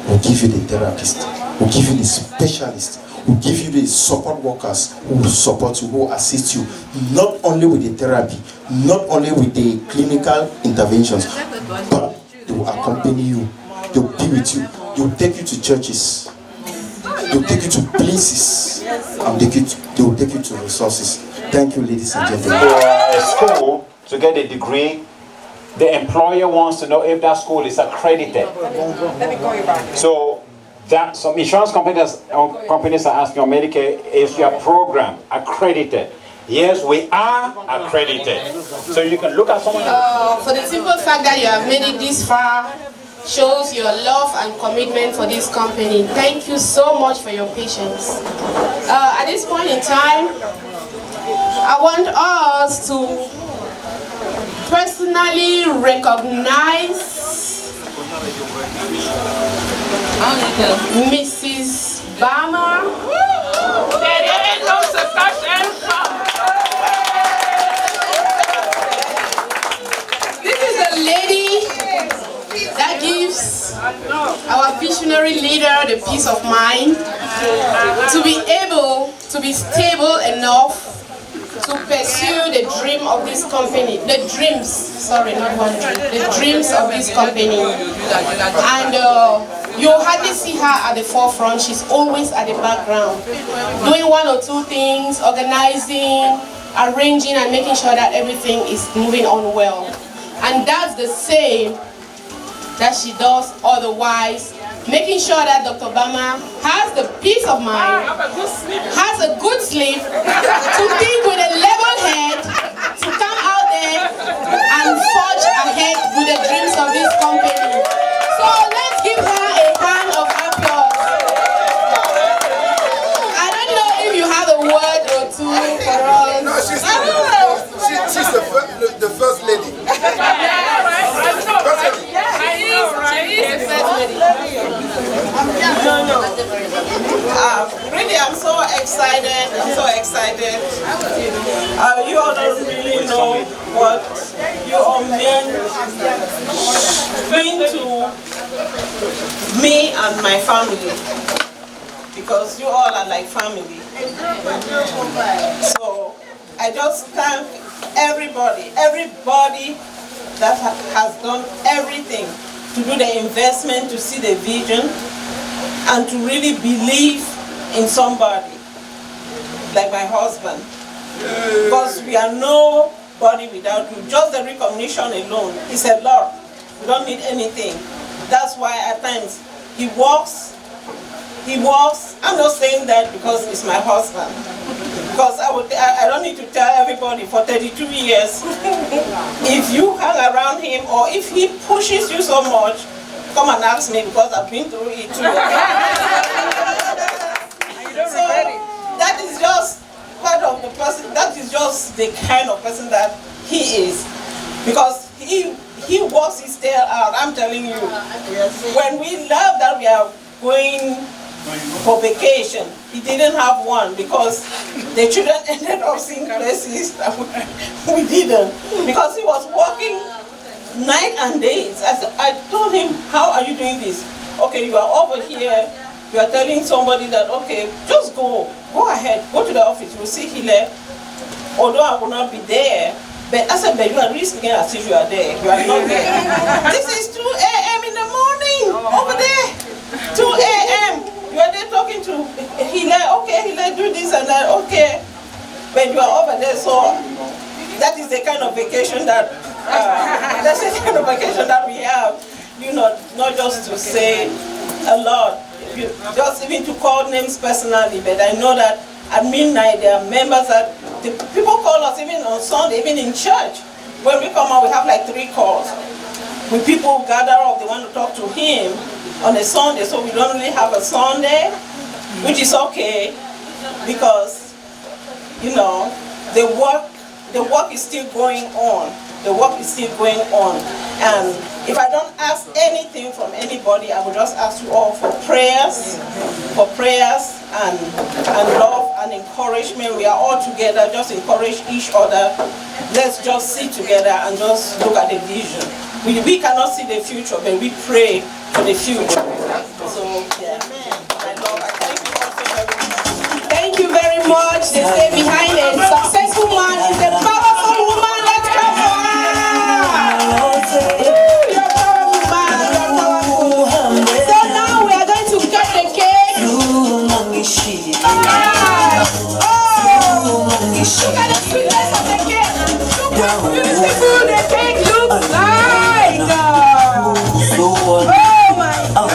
We'll give you the therapist. We'll give you the specialist. We'll give you the support workers who will support you, who will assist you, not only with the therapy, not only with the clinical interventions, but they will accompany you. They will be with you. They will take you to churches. They will take you to places. And they will take you to resources. Thank you, ladies and gentlemen. A school to get a degree, the employer wants to know if that school is accredited. So that some insurance companies are asking on Medicare, is your program accredited? Yes, we are accredited. So you can look at someone. For the simple fact that you have made it this far, shows your love and commitment for this company. Thank you so much for your patience. At this point in time, I want us to personally recognize Mrs. Bama. This is the lady that gives our visionary leader the peace of mind to be able to be stable enough to pursue the dream of this company, the dreams of this company. And you hardly see her at the forefront. She's always at the background, doing one or two things, organizing, arranging, and making sure that everything is moving on well. And that's the same that she does otherwise, making sure that Dr. Bama has the peace of mind, has a good sleep, to think with a level head, to come out there and forge ahead with the dreams of this company. So let's give her a hand of applause. I don't know if you have a word or two for us. No, she's the first lady. Really, I'm so excited. You all don't really know what you all mean to me and my family, because you all are like family. So I just thank everybody that has done everything to do the investment, to see the vision, and to really believe in somebody like my husband. Because we are nobody without you. Just the recognition alone is a lot. We don't need anything. That's why at times he walks he walks. I'm not saying that because he's my husband. Because I don't need to tell everybody for 32 years, if you hang around him or if he pushes you so much, come and ask me because I've been through it too. So that is just part of the person, that is just the kind of person that he is. Because he works his tail out, I'm telling you. When we love that we are going for vacation, he didn't have one because the children ended up seeing places that we didn't. Because he was working night and days. I told him, how are you doing this? Okay, you are over here, you are telling somebody that, okay, just go ahead, go to the office, you will see Hile. Although I will not be there, but I said, but you are risking as if you are there. You are not there. This is 2 a.m. in the morning, over there. 2 a.m. You are there talking to Hile, okay, Hile, do this and that, okay. But you are over there, so that is the kind of vacation that, that's the kind of vacation that we have. You know, not just to say a lot, just even to call names personally, but I know that at midnight there are members that, the people call us even on Sunday, even in church. When we come out, we have like 3 calls. When people gather up, they want to talk to him on a Sunday, so we don't really have a Sunday, which is okay, because, you know, the work is still going on. The work is still going on. And if I don't ask anything from anybody, I will just ask you all for prayers and love and encouragement. We are all together, just encourage each other. Let's just sit together and just look at the vision. We cannot see the future, but we pray for the future. So, yeah. I thank you also very much. Thank you very much. They say behind a successful man is a powerful woman. Let's clap for her. You're powerful man. You're powerful. So now we are going to cut the cake. Look at the sweetness of the cake. Look how beautiful the cake looks like. Oh my God.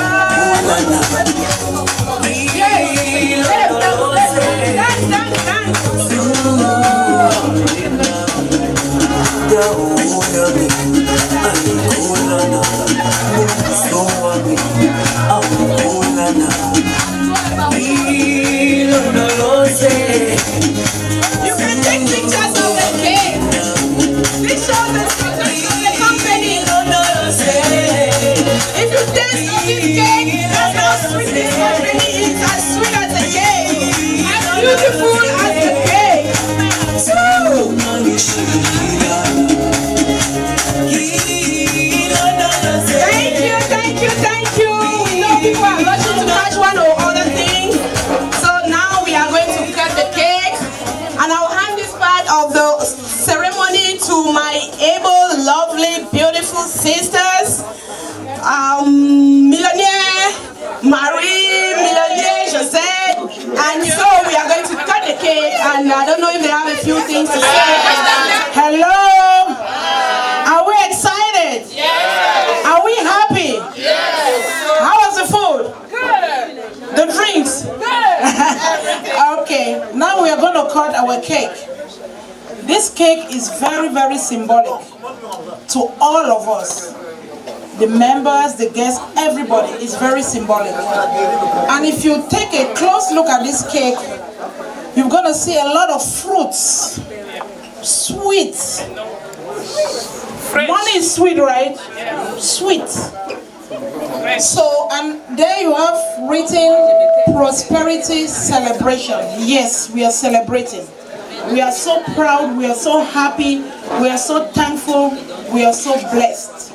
You can take pictures of the cake. This shows the success of the company. If you taste of this cake, that's how sweet this company is. As sweet as the cake, as beautiful as the cake. Thank you. We know people are rushing to catch one or other thing. So now we are going to cut the cake. And I'll hand this part of the ceremony to my able, lovely, beautiful sisters. Millionaire Marie, millionaire Josette. And so we are going to cut the cake. And I don't know if they have a few things to say. Hello? Are we excited? Yes. Are we happy? Yes. How was the food? Good. The drinks? Good. Okay, now we are going to cut our cake. This cake is very, very symbolic to all of us. The members, the guests, everybody is very symbolic. And if you take a close look at this cake, you're going to see a lot of fruits. Sweet. Money is sweet, right? Sweet. So, and there you have written prosperity celebration. Yes, we are celebrating. We are so proud, we are so happy, we are so thankful, we are so blessed.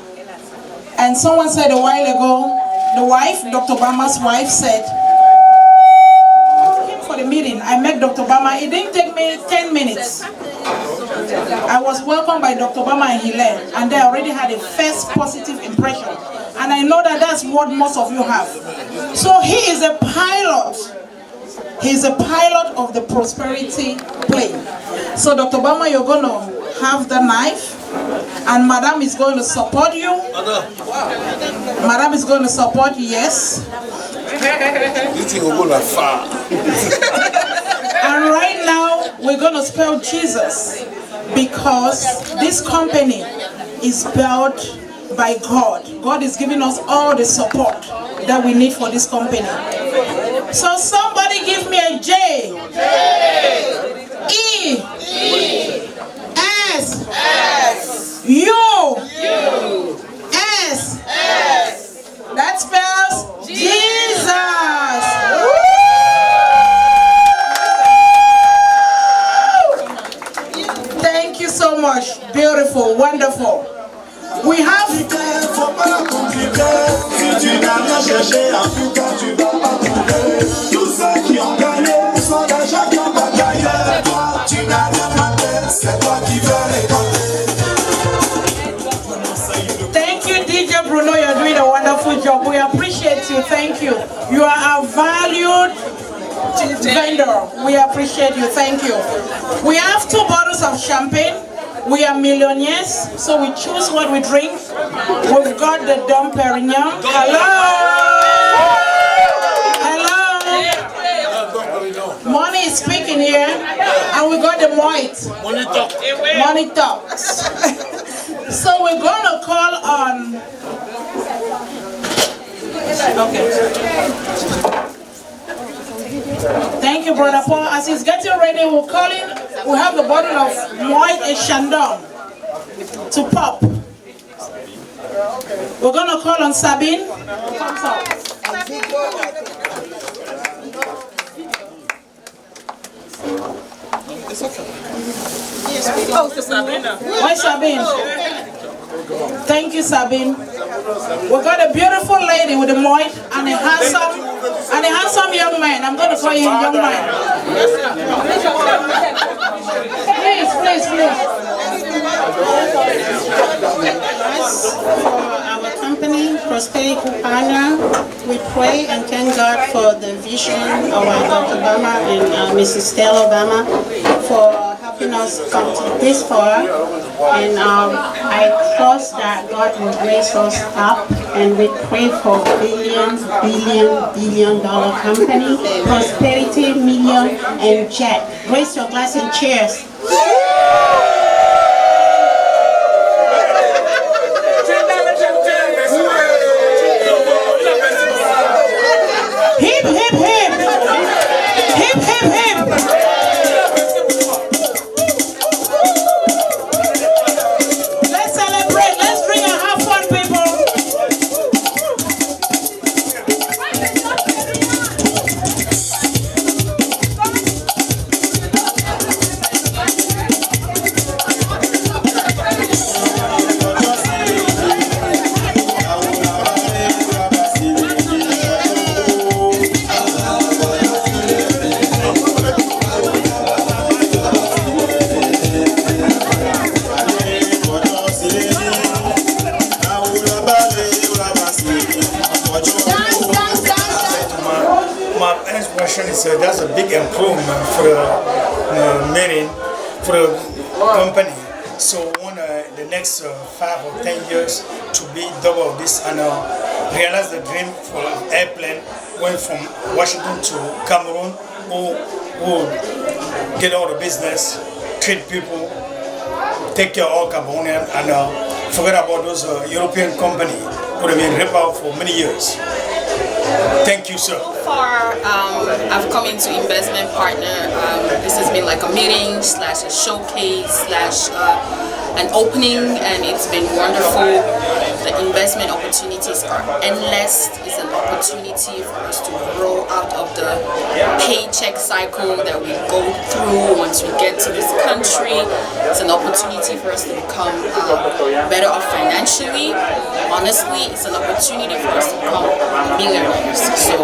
And someone said a while ago, the wife, Dr. Obama's wife said, I came for the meeting, I met Dr. Obama, it didn't take me 10 minutes. I was welcomed by Dr. Obama and Hile, and they already had a first positive impression. And I know that that's what most of you have. So he is a pilot. He's a pilot of the prosperity plane. So Dr. Obama, you're going to have the knife, and Madam is going to support you. Madam is going to support you, yes. This thing will go far. And right now, we're going to spell Jesus because this company is built by God. God is giving us all the support that we need for this company. So somebody give me a J. E. S. U. S. That spells Jesus. Thank you so much. Beautiful, wonderful. We have Thank you, DJ Bruno. You're doing a wonderful job. We appreciate you. Thank you. You are a valued vendor. We appreciate you. Thank you. We have 2 bottles of champagne. We are millionaires, so we choose what we drink. We've got the Dom Perignon. Hello. Money is speaking here, and we got the Moit. Money talks. So we're gonna call on. Okay. Thank you, Brother Paul. As he's getting ready, we'll call in. We have the bottle of Moët et Chandon to pop. We're gonna call on Sabine. Comes up. It's okay. Why Sabine? Thank you, Sabine. We got a beautiful lady with a Moët and a handsome young man. I'm going to call you young man. Please. For our company, Prosperity Partner, we pray and thank God for the vision of our Dr. Obama and Mrs. Stella Obama for helping us come to this far. And I trust that God will raise us up, and we pray for billion dollar company, Prosperity, Million, and Jet. Raise your glass and cheers. Hip, hip, hip. Hip, hip, hip. Let's celebrate. Let's drink and have fun, people. My next question is that's a big improvement for the meeting, for the company. So on the next 5 or 10 years to be double this and realize the dream for airplane went from Washington to Cameroon, who get all the business, treat people, take care of all Cameroonian, and forget about those European company who have been ripped out for many years. Thank you, sir. So far, I've come into investment partner. This has been like a meeting slash a showcase slash an opening, and it's been wonderful. The investment opportunities are endless. It's an opportunity for us to grow out of the paycheck cycle that we go through once we get to this country. It's an opportunity for us to become better off financially. Honestly, it's an opportunity for us to become millionaires. So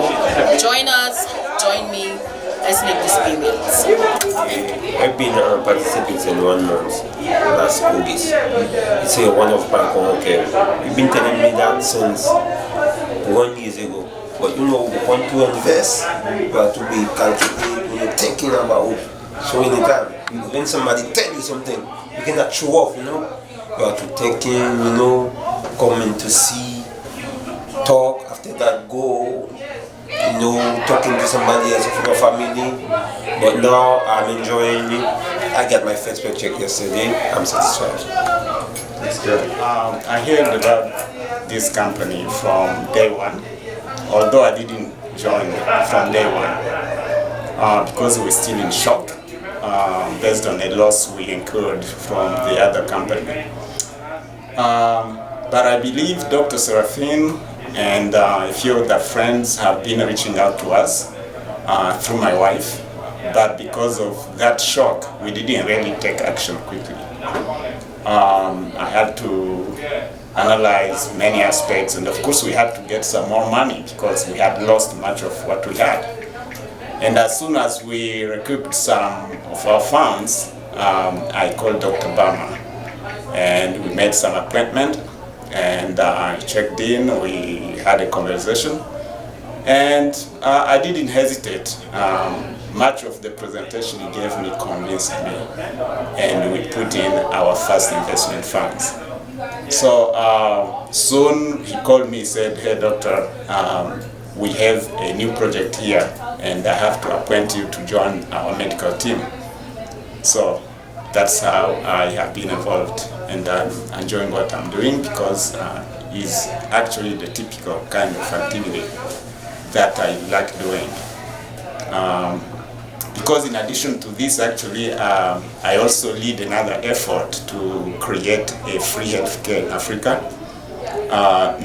join us, join me. Let's make this experience. I've been participating in 1 month last August. It's a one-off platform. Okay, you've been telling me that since 1 year ago. But you know, want to invest, you have to be calculating, thinking about so many times. When somebody tell you something, you cannot show off, you know. You have to think in, you know, coming to see talk, after that go, talking to somebody else from your family. But now I'm enjoying it. I got my first paycheck yesterday. I'm satisfied. That's good. I heard about this company from day one, although I didn't join from day one because we're still in shock based on a loss we incurred from the other company. But I believe Dr. Seraphine and a few of their friends have been reaching out to us through my wife, but because of that shock, we didn't really take action quickly. I had to analyze many aspects, and of course we had to get some more money because we had lost much of what we had. And as soon as we recouped some of our funds, I called Dr. Bama, and we made some appointment, and I checked in, we had a conversation, and I didn't hesitate. Much of the presentation he gave me convinced me, and we put in our first investment funds. So soon he called me, said, "Hey doctor, we have a new project here, and I have to appoint you to join our medical team." So that's how I have been involved, and I'm enjoying what I'm doing because it's actually the typical kind of activity that I like doing. Because in addition to this, actually, I also lead another effort to create a free healthcare in Africa.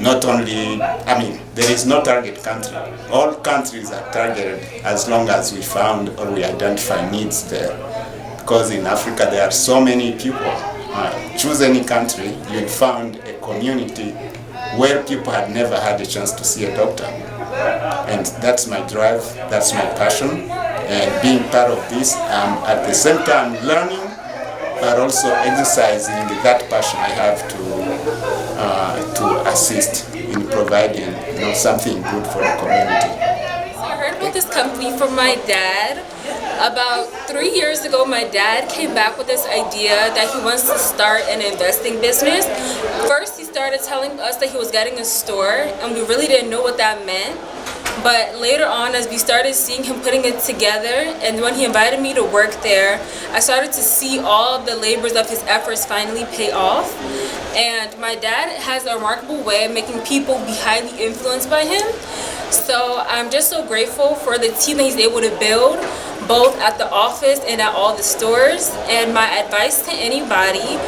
Not only, there is no target country. All countries are targeted as long as we found or we identify needs there. Because in Africa there are so many people. Choose any country, you'll find a community where people had never had a chance to see a doctor. And that's my drive, that's my passion. And being part of this, at the same time learning, but also exercising that passion I have to assist in providing something good for the community. I heard about this company from my dad. About 3 years ago, my dad came back with this idea that he wants to start an investing business. First, he started telling us that he was getting a store, and we really didn't know what that meant. But later on, as we started seeing him putting it together, and when he invited me to work there, I started to see all the labors of his efforts finally pay off. And my dad has a remarkable way of making people be highly influenced by him. So I'm just so grateful for the team that he's able to build, both at the office and at all the stores. And my advice to anybody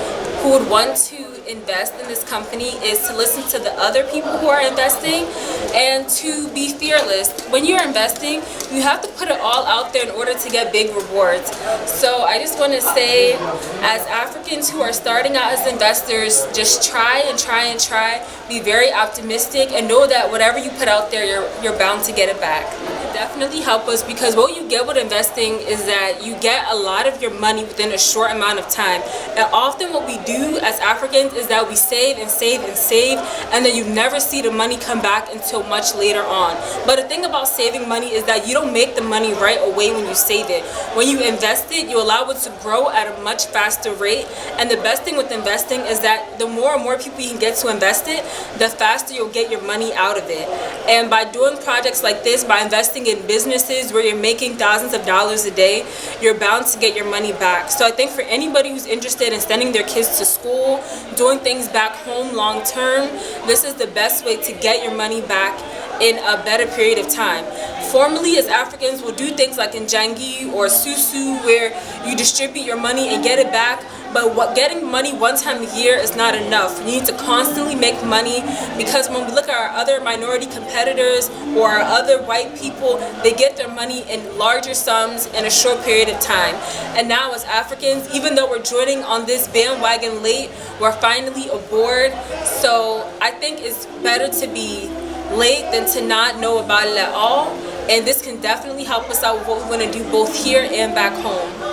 who would want to invest in this company is to listen to the other people who are investing and to be fearless. When you're investing, you have to put it all out there in order to get big rewards. So I just want to say, as Africans who are starting out as investors, just try and try and try. Be very optimistic and know that whatever you put out there, you're bound to get it back. Definitely help us, because what you get with investing is that you get a lot of your money within a short amount of time. And often what we do as Africans is that we save and save and save, and then you never see the money come back until much later on. But the thing about saving money is that you don't make the money right away when you save it. When you invest it, you allow it to grow at a much faster rate. And the best thing with investing is that the more and more people you can get to invest it, the faster you'll get your money out of it. And by doing projects like this, by investing in businesses where you're making thousands of dollars a day, you're bound to get your money back. So I think for anybody who's interested in sending their kids to school, doing things back home long term, this is the best way to get your money back in a better period of time. Formerly, as Africans, we'll do things like Njangi or Susu, where you distribute your money and get it back. But getting money one time a year is not enough. You need to constantly make money, because when we look at our other minority competitors or our other white people, they get their money in larger sums in a short period of time. And now as Africans, even though we're joining on this bandwagon late, we're finally aboard. So I think it's better to be late than to not know about it at all. And this can definitely help us out with what we want to do both here and back home.